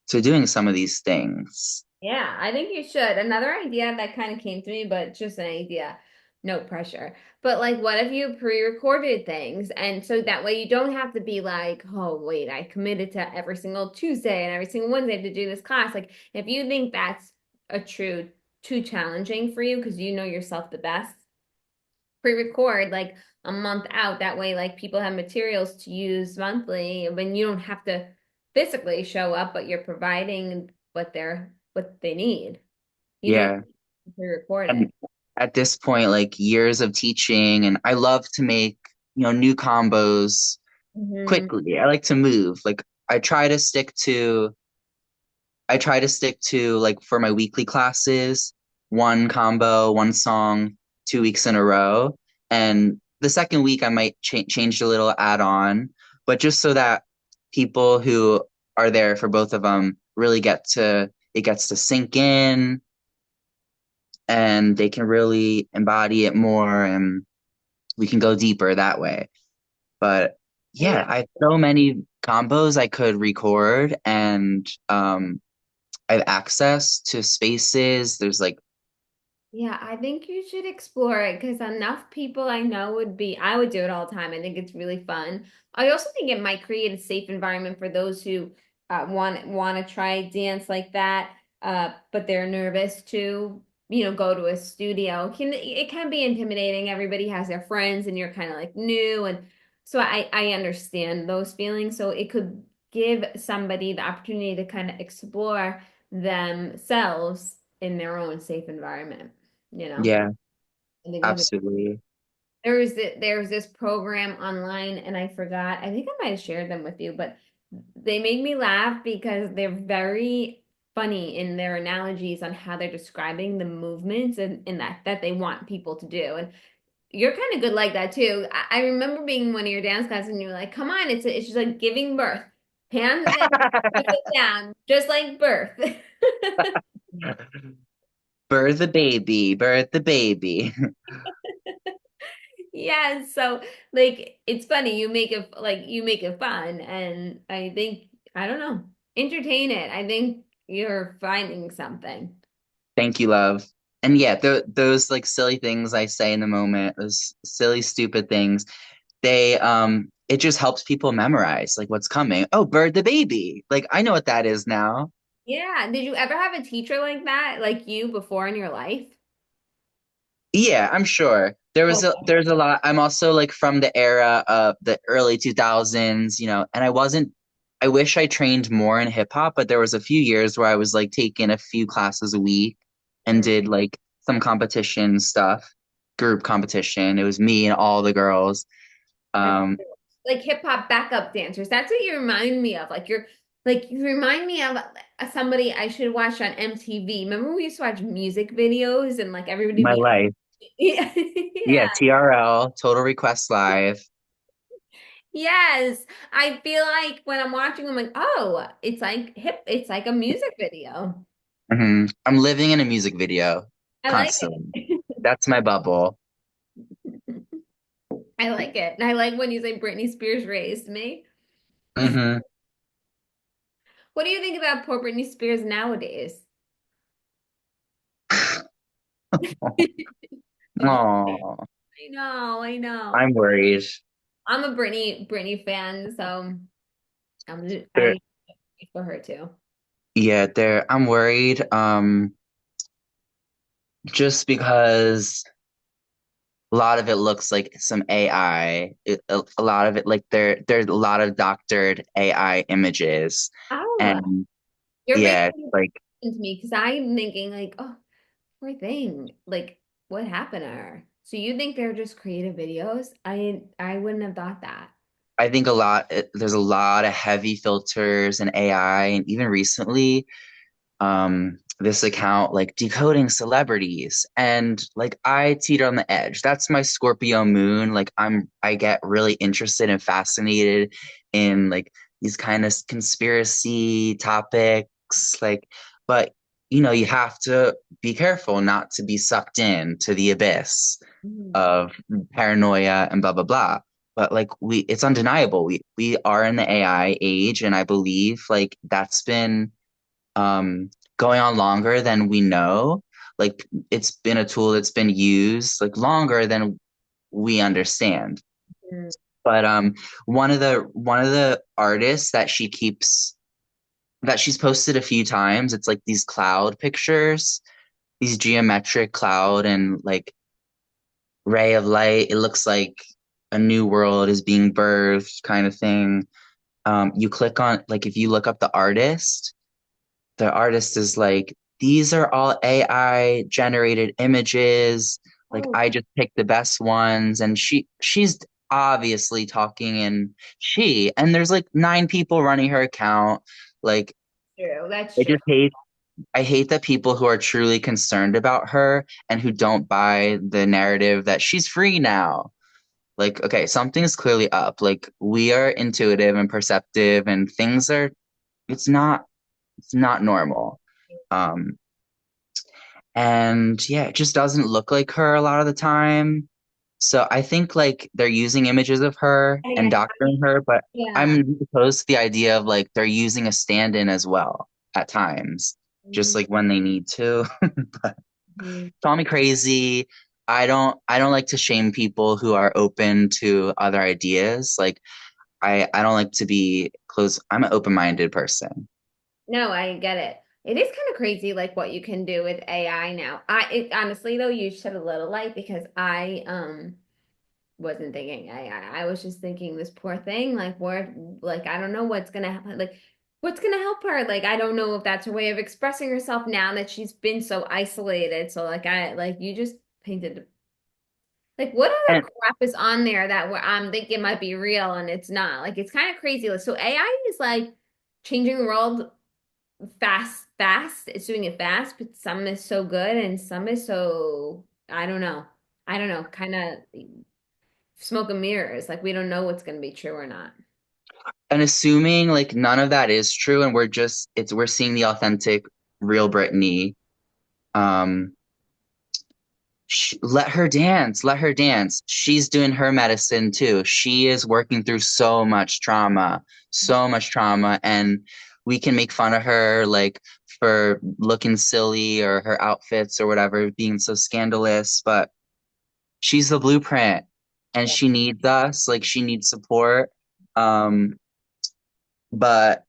B: doing some of these things.
A: Yeah, I think you should. Another idea that kind of came to me, but just an idea, no pressure. But like, what if you pre-recorded things? And so that way you don't have to be like, oh, wait, I committed to every single Tuesday and every single Wednesday to do this class. Like, if you think that's a true too challenging for you because you know yourself the best, pre-record like a month out. That way, like people have materials to use monthly when you don't have to physically show up, but you're providing what they need. You don't
B: Yeah.
A: pre-record it.
B: And at this point, like years of teaching, and I love to make, new combos
A: Hmm.
B: quickly. I like to move. Like I try to stick to like for my weekly classes, one combo, one song, 2 weeks in a row. And the second week I might change a little add on, but just so that people who are there for both of them really it gets to sink in, and they can really embody it more, and we can go deeper that way. But
A: Yeah.
B: yeah, I have so many combos I could record, and I have access to spaces. There's like,
A: Yeah, I think you should explore it because enough people I know I would do it all the time. I think it's really fun. I also think it might create a safe environment for those who want to try dance like that, but they're nervous to, go to a studio. It can be intimidating. Everybody has their friends and you're kind of like new. And so I understand those feelings. So it could give somebody the opportunity to kind of explore themselves in their own safe environment, you know.
B: yeah,
A: I think it's
B: absolutely.
A: there's this program online and I forgot. I think I might have shared them with you, but they made me laugh because they're very funny in their analogies on how they're describing the movements and that they want people to do. And you're kind of good like that too. I remember being in one of your dance classes and you were like, "Come on, it's just like giving birth. Hands in, push it down, just like birth."
B: Birth the baby, birth the baby.
A: Yeah, so like it's funny, you make it fun and I think I don't know, entertain it. I think you're finding something.
B: Thank you, love. And yeah, those like silly things I say in the moment, those silly, stupid things, it just helps people memorize like what's coming. Oh, bird the baby. Like I know what that is now.
A: Yeah, did you ever have a teacher like that, like you before in your life?
B: Yeah, I'm sure.
A: Okay.
B: There's a lot. I'm also like from the era of the early 2000s, and I wish I trained more in hip hop, but there was a few years where I was like taking a few classes a week and
A: Mm.
B: did like some competition stuff, group competition. It was me and all the girls.
A: That's
B: Um,
A: cool. Like hip hop backup dancers. That's what you remind me of. Like you remind me of somebody I should watch on MTV. Remember we used to watch music videos and like everybody
B: my
A: be
B: life.
A: yeah,
B: Yeah,
A: yeah.
B: TRL, Total Request Live.
A: Yes. I feel like when I'm watching, I'm like, oh, it's like hip, it's like a music video.
B: I'm living in a music video
A: I like
B: constantly.
A: it.
B: That's my bubble.
A: I like it. And I like when you say Britney Spears raised me.
B: Hmm.
A: What do you think about poor Britney Spears nowadays?
B: Oh,
A: I know, I know.
B: I'm worried.
A: I'm a Britney fan, so
B: There,
A: I for her too.
B: yeah, there. I'm worried. Just because a lot of it looks like some AI. A lot of it, like there's a lot of doctored AI images,
A: Oh,
B: and
A: you're
B: yeah,
A: making
B: it's
A: it
B: like
A: to me because I'm thinking like, oh, poor thing. Like, what happened to her? So you think they're just creative videos? I wouldn't have thought that.
B: I think there's a lot of heavy filters and AI, and even recently, this account like decoding celebrities, and like I teeter on the edge. That's my Scorpio moon. Like I get really interested and fascinated in like these kind of conspiracy topics, like, but you have to be careful not to be sucked in to the abyss
A: Mm.
B: of paranoia and blah blah blah. But like it's undeniable. We are in the AI age, and I believe like that's been going on longer than we know. Like it's been a tool that's been used like longer than we understand.
A: Mm.
B: But one of the artists that she's posted a few times, it's like these cloud pictures, these geometric cloud and like ray of light. It looks like a new world is being birthed kind of thing. You click on like if you look up the artist is like, these are all AI generated images. Like
A: Oh,
B: I just picked the best ones, and she's obviously talking in and there's like nine people running her account. Like
A: true. That's
B: I
A: true.
B: just hate I hate that people who are truly concerned about her and who don't buy the narrative that she's free now. Like, okay, something's clearly up. Like we are intuitive and perceptive, and things are it's not it's not normal. Um, and yeah, it just doesn't look like her a lot of the time. So I think like they're using images of her
A: I think
B: and doctoring her, but
A: yeah.
B: I'm opposed to the idea of like they're using a stand-in as well at times, just like when they need to. But
A: Mhm.
B: call me crazy. I don't like to shame people who are open to other ideas. Like I don't like to be close. I'm an open-minded person.
A: No, I get it. It is kind of crazy, like what you can do with AI now. Honestly though, you shed a little light because I wasn't thinking AI. I was just thinking this poor thing, like where, like I don't know what's gonna happen, like what's gonna help her. Like I don't know if that's her way of expressing herself now that she's been so isolated. So like I like you just painted like what other
B: And
A: crap is on there that I'm thinking might be real and it's not. Like it's kind of crazy. Like, so AI is like changing the world fast. It's doing it fast, but some is so good and some is so I don't know. I don't know, kind of smoke and mirrors. Like we don't know what's going to be true or not.
B: and assuming like none of that is true, and we're seeing the authentic real Britney. um let her dance. She's doing her medicine too. She is working through so much trauma, and we can make fun of her like for looking silly or her outfits or whatever being so scandalous, but she's the blueprint, and
A: Yeah.
B: she needs us, like she needs support. Um But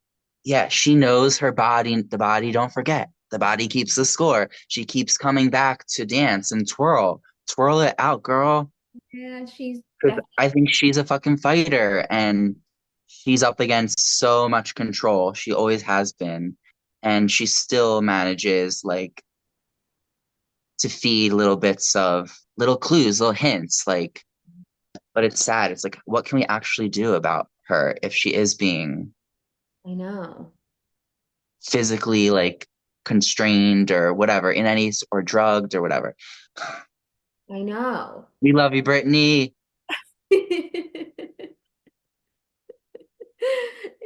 B: yeah, she knows her body. The body, don't forget, the body keeps the score. She keeps coming back to dance and twirl. Twirl it out, girl.
A: Yeah, she's
B: Because
A: definitely.
B: I think she's a fucking fighter, and she's up against so much control. She always has been. And she still manages like to feed little bits of little clues, little hints, like, but it's sad. It's like, what can we actually do about her if she is being
A: I know.
B: physically like constrained or whatever or drugged or whatever.
A: I know.
B: We love you, Brittany.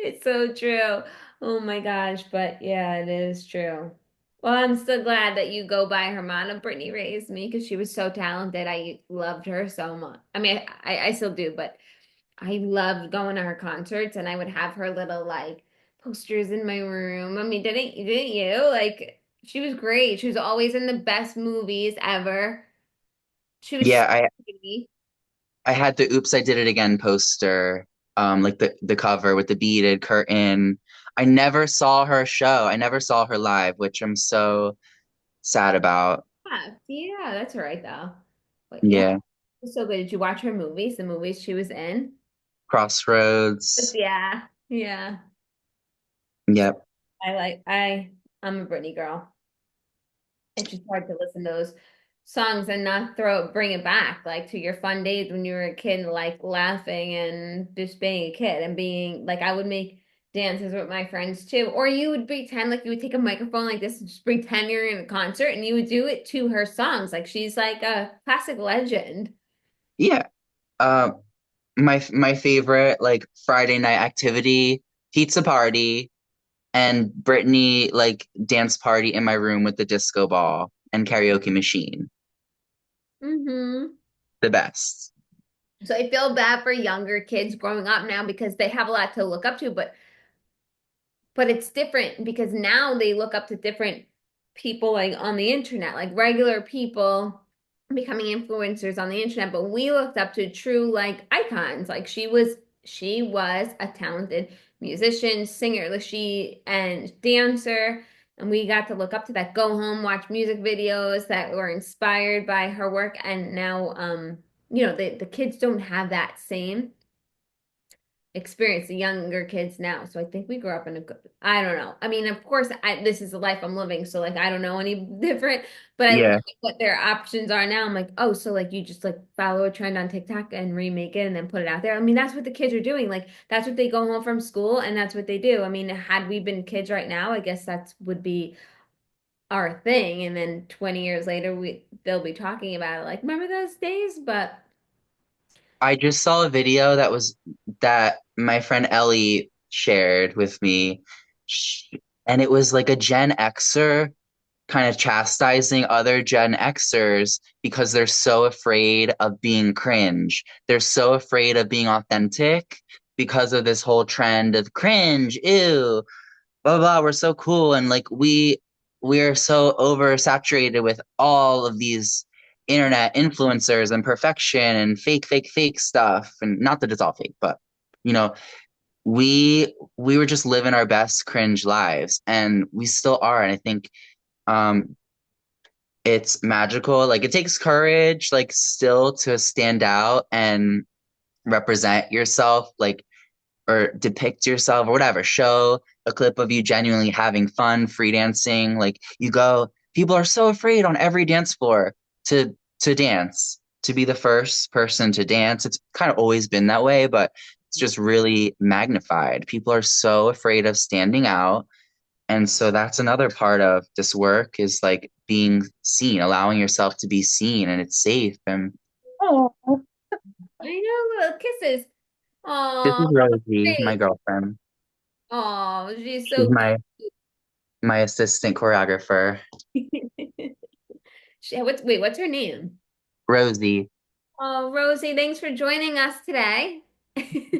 A: It's so true. Oh my gosh, but yeah, it is true. Well, I'm so glad that you go by her motto. Brittany raised me because she was so talented. I loved her so much. I mean, I still do, but I loved going to her concerts and I would have her little like posters in my room. I mean, didn't you? Like she was great. She was always in the best movies ever. She was so
B: Yeah,
A: pretty.
B: I had the Oops, I Did It Again poster, like the cover with the beaded curtain. I never saw her show. I never saw her live, which I'm so sad about.
A: Yeah, that's all right though. But yeah,
B: Yeah.
A: it was so good. Did you watch her movies, the movies she was in?
B: Crossroads.
A: Yeah, yeah.
B: Yep.
A: I like I'm a Britney girl. It's just hard to listen to those songs and not bring it back like to your fun days when you were a kid, like laughing and just being a kid and being like I would make dances with my friends too. Or you would pretend like you would take a microphone like this and just pretend you're in a concert and you would do it to her songs. Like she's like a classic legend.
B: Yeah. Uh, my favorite like Friday night activity, pizza party, and Brittany like dance party in my room with the disco ball and karaoke machine.
A: Mm-hmm.
B: The best.
A: So I feel bad for younger kids growing up now because they have a lot to look up to, but it's different because now they look up to different people like on the internet, like regular people becoming influencers on the internet, but we looked up to true like icons. Like she was a talented musician, singer, like she and dancer, and we got to look up to that, go home, watch music videos that were inspired by her work. And now the kids don't have that same experience, the younger kids now. So I think we grew up in a good, I don't know. I mean, of course, this is the life I'm living, so like I don't know any different, but I look
B: Yeah.
A: at what their options are now. I'm like, oh, so like you just like follow a trend on TikTok and remake it and then put it out there. I mean, that's what the kids are doing. Like that's what they go home from school and that's what they do. I mean, had we been kids right now, I guess that would be our thing. And then 20 years later, they'll be talking about it. Like, remember those days? But
B: I just saw a video that my friend Ellie shared with me, Sh- and it was like a Gen Xer kind of chastising other Gen Xers because they're so afraid of being cringe. They're so afraid of being authentic because of this whole trend of cringe, ew, blah blah, we're so cool, and like we're so oversaturated with all of these internet influencers and perfection and fake stuff, and not that it's all fake, but you know we were just living our best cringe lives, and we still are. And I think um it's magical. Like it takes courage like still to stand out and represent yourself, like, or depict yourself or whatever, show a clip of you genuinely having fun, free dancing. Like you go, people are so afraid on every dance floor to dance, to be the first person to dance. It's kind of always been that way, but it's just really magnified. People are so afraid of standing out. And so that's another part of this work is like being seen, allowing yourself to be seen, and it's safe. And oh,
A: I know, little kisses.
B: this
A: Oh,
B: is Rosie, my
A: face.
B: girlfriend.
A: Oh, she's
B: She's
A: so
B: my assistant choreographer,
A: cute. What's her name?
B: Rosie.
A: Oh, Rosie, thanks for joining us today.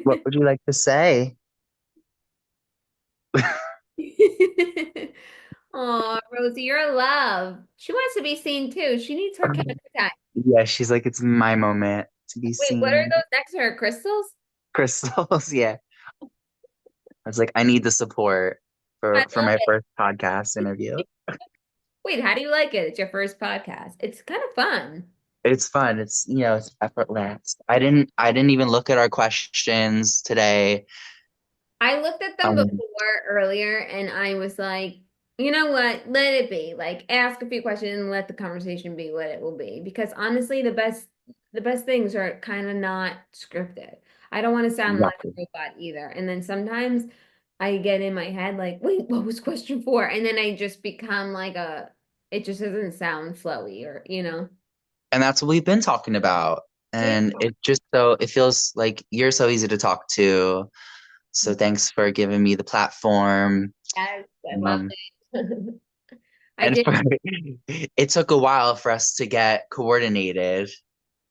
B: What would you like to say?
A: Oh, Rosie, you're a love. She wants to be seen too. She needs her camera time.
B: Yeah, she's like, it's my moment to be
A: Wait, what are
B: seen.
A: those next to her? Crystals?
B: Crystals, yeah. I was like, I need the support
A: I
B: for
A: love
B: my
A: it.
B: first podcast interview.
A: Wait, how do you like it? It's your first podcast. It's kind of fun.
B: It's fun. It's it's effortless. I didn't even look at our questions today.
A: I looked at them
B: Um,
A: before earlier and I was like, you know what? Let it be. Like ask a few questions and let the conversation be what it will be. Because honestly, the best things are kind of not scripted. I don't want to sound like
B: exactly.
A: a robot either. And then sometimes I get in my head like, wait, what was question four? And then I just become like it just doesn't sound flowy or.
B: And that's what we've been talking about.
A: Yeah.
B: And it feels like you're so easy to talk to. So thanks for giving me the platform.
A: Yes, I love
B: Um,
A: it. I
B: and
A: did.
B: for it took a while for us to get coordinated.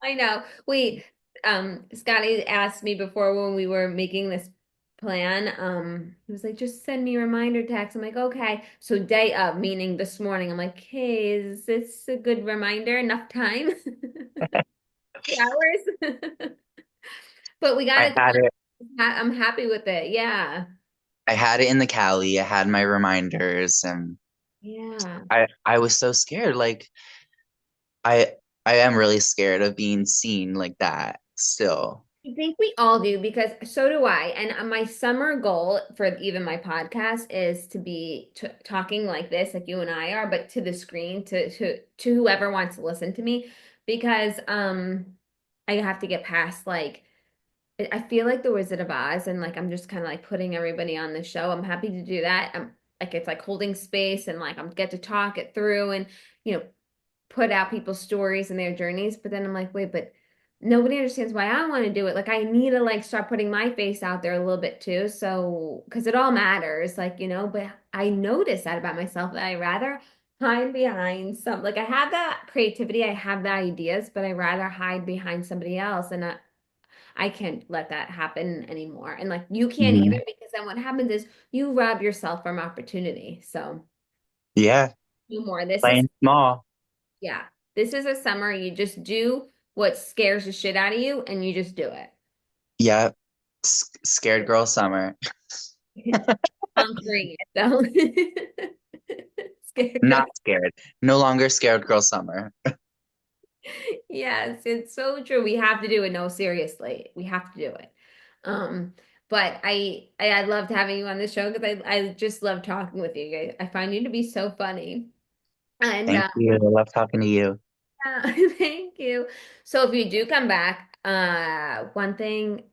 A: I know. Scottie asked me before when we were making this plan. He was like, just send me a reminder text. I'm like, okay. So day of, meaning this morning, I'm like, hey, is this a good reminder? Enough time? 2 hours? But we got
B: I
A: it
B: had it.
A: done. I'm happy with it. Yeah.
B: I had it in the Cali. I had my reminders, and
A: Yeah.
B: I was so scared. Like I I am really scared of being seen like that still.
A: I think we all do because so do I. And my summer goal for even my podcast is to be t talking like this, like you and I are, but to the screen, to whoever wants to listen to me, because I have to get past like I feel like the Wizard of Oz, and like I'm just kind of like putting everybody on the show. I'm happy to do that. I'm like it's like holding space and like I'm get to talk it through and you know put out people's stories and their journeys, but then I'm like, wait, but nobody understands why I want to do it. Like I need to like start putting my face out there a little bit too. So, because it all matters, like, but I notice that about myself that I rather hide behind some, like I have that creativity, I have the ideas, but I rather hide behind somebody else. And I can't let that happen anymore. And like you can't either
B: Mhm.
A: because then what happens is you rob yourself from opportunity. So
B: Yeah,
A: no more. This is
B: playing small.
A: yeah. This is a summer. You just do what scares the shit out of you and you just do it.
B: Yeah, scared girl summer.
A: Conquering it though. Scared girl.
B: Not scared. No longer scared girl summer.
A: Yes, it's so true. We have to do it. No, seriously. We have to do it. Um, but I loved having you on the show because I just love talking with you. I find you to be so funny. And
B: Thank you. I love talking to you.
A: thank you. So if you do come back, one thing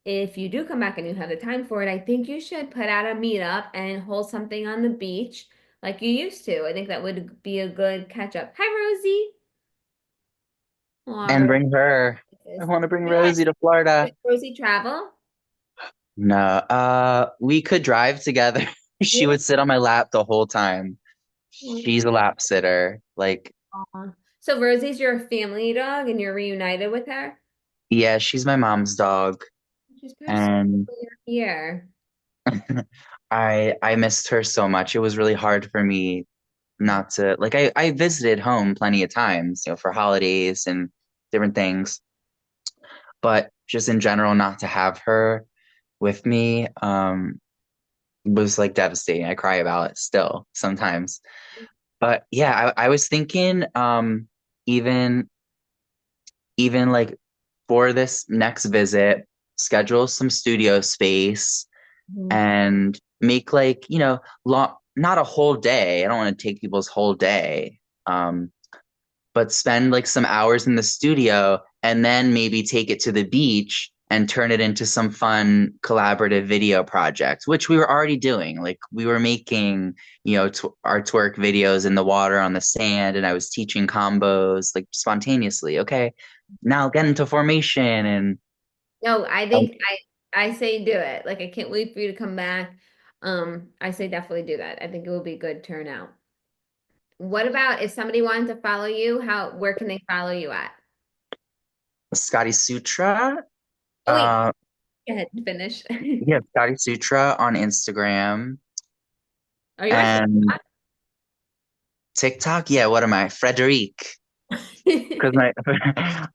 A: if you do come back and you have the time for it, I think you should put out a meetup and hold something on the beach like you used to. I think that would be a good catch up. Hi, Rosie. Aw,
B: And bring her. I
A: Rose.
B: want to bring
A: Yeah,
B: Rosie to Florida.
A: does Rosie travel?
B: No, we could drive together. She
A: Really?
B: would sit on my lap the whole time. She's a lap sitter. Like,
A: Aw. So Rosie's your family dog and you're reunited with her?
B: yeah, she's my mom's dog.
A: She's pretty sweet
B: And
A: when you're here.
B: I missed her so much. It was really hard for me not to like I visited home plenty of times, for holidays and different things, but just in general, not to have her with me was like devastating. I cry about it still sometimes. But yeah, I was thinking even even like for this next visit, schedule some studio space
A: Mhm.
B: and make like, long, not a whole day. I don't want to take people's whole day. But spend like some hours in the studio and then maybe take it to the beach and turn it into some fun collaborative video project, which we were already doing. Like we were making, our twerk videos in the water on the sand, and I was teaching combos like spontaneously. Okay, now get into formation and
A: No, I think I say do it. Like I can't wait for you to come back. I say definitely do that. I think it will be a good turnout. What about if somebody wanted to follow you, where can they follow you at?
B: ScottieSutra.
A: Oh wait,
B: Uh,
A: go ahead, finish.
B: yeah, ScottieSutra on Instagram
A: Are you on
B: and TikTok. Yeah, what am I? Frederic.
A: TikTok?
B: Because my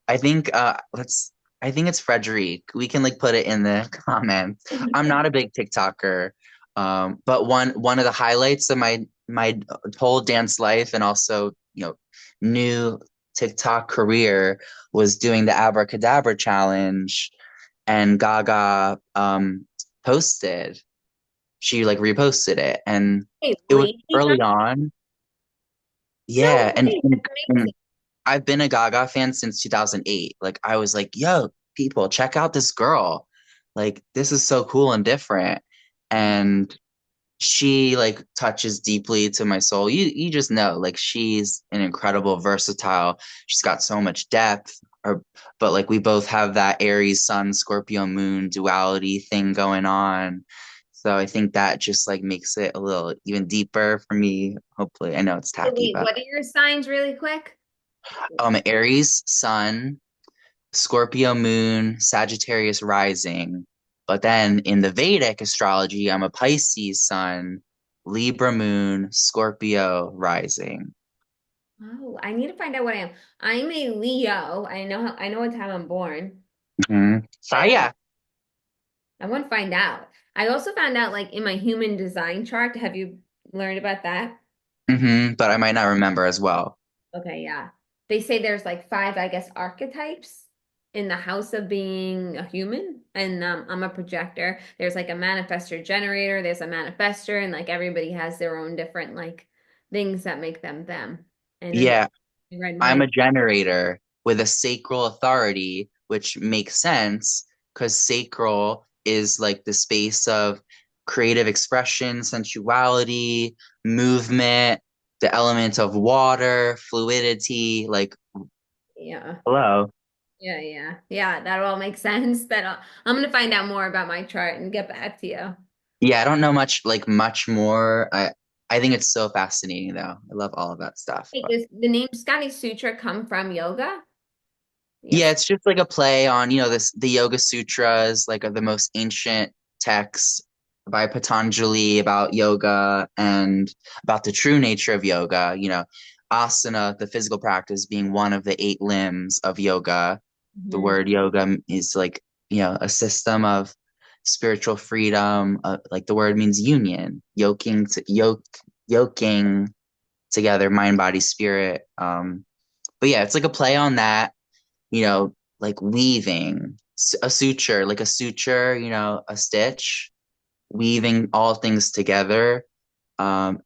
B: I think it's Frederic. We can like put it in the comments. I'm not a big TikToker. But one of the highlights of my whole dance life and also, new TikTok career was doing the abracadabra challenge, and Gaga posted. She like reposted it, and
A: Hey,
B: it was
A: Lady
B: early
A: Gaga?
B: on.
A: No
B: Yeah, and,
A: way,
B: and
A: that's
B: and
A: amazing.
B: I've been a Gaga fan since 2008. Like I was like, yo, people, check out this girl. Like this is so cool and different. And she like touches deeply to my soul. You just know, like she's an incredible versatile. She's got so much depth. or but like we both have that Aries Sun Scorpio Moon duality thing going on. So I think that just like makes it a little even deeper for me. Hopefully, I know it's
A: So
B: tacky,
A: wait,
B: but
A: what are your signs really quick?
B: Aries Sun, Scorpio Moon, Sagittarius rising. But then in the Vedic astrology, I'm a Pisces Sun, Libra Moon, Scorpio rising.
A: Oh, I need to find out what I am. I'm a Leo. I know what time I'm born.
B: So yeah.
A: I want to find out. I also found out like in my human design chart. Have you learned about that?
B: But I might not remember as well.
A: Okay, yeah. They say there's like five, I guess, archetypes in the house of being a human. And I'm a projector. There's like a manifestor generator, there's a manifestor, and like everybody has their own different like things that make them them. And then
B: Yeah,
A: I read
B: I'm
A: mine.
B: a generator with a sacral authority, which makes sense because sacral is like the space of creative expression, sensuality, movement, the element of water, fluidity. Like,
A: Yeah.
B: hello.
A: Yeah, that all makes sense. I'm gonna find out more about my chart and get back to you.
B: Yeah, I don't know much more. I think it's so fascinating though. I love all of that stuff.
A: Wait,
B: But
A: does the name Scottie Sutra come from yoga?
B: yeah,
A: Yoga.
B: it's just like a play on, the Yoga Sutras, like are the most ancient texts by Patanjali about yoga and about the true nature of yoga, asana, the physical practice being one of the eight limbs of yoga. The
A: Mhm.
B: word yoga is like, a system of spiritual freedom. Like the word means union, yoking together, mind, body, spirit. But yeah, it's like a play on that, like weaving a suture, like a suture, a stitch, weaving all things together. And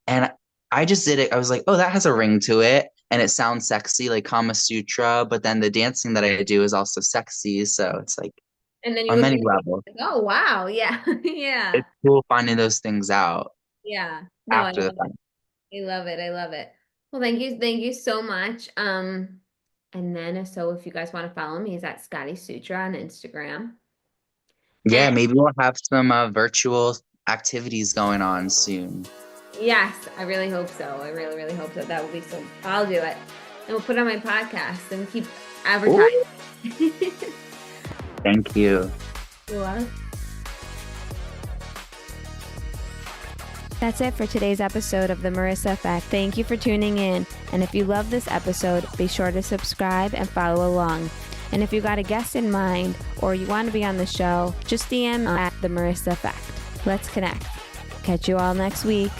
B: I just did it. I was like, oh, that has a ring to it. And it sounds sexy, like Kama Sutra, but then the dancing that I do is also sexy. So it's like
A: And then you
B: on
A: look
B: many
A: at it
B: levels.
A: like, oh wow, yeah, yeah,
B: It's cool finding those things out
A: yeah. No, I
B: after the
A: love
B: fact.
A: it. I love it. I love it. Well, thank you so much. And then so if you guys want to follow me, is at Scottie Sutra on Instagram. And
B: Yeah, maybe we'll have some virtual activities going on soon.
A: yes, I really hope so. I really, really hope so. That would be so. I'll do it, and we'll put it on my podcast and keep advertising.
B: Ooh, thank you.
A: You're welcome.
C: That's it for today's episode of The Marissa Effect. Thank you for tuning in. And if you love this episode, be sure to subscribe and follow along. And if you got a guest in mind or you want to be on the show, just DM at The Marissa Effect. Let's connect. Catch you all next week.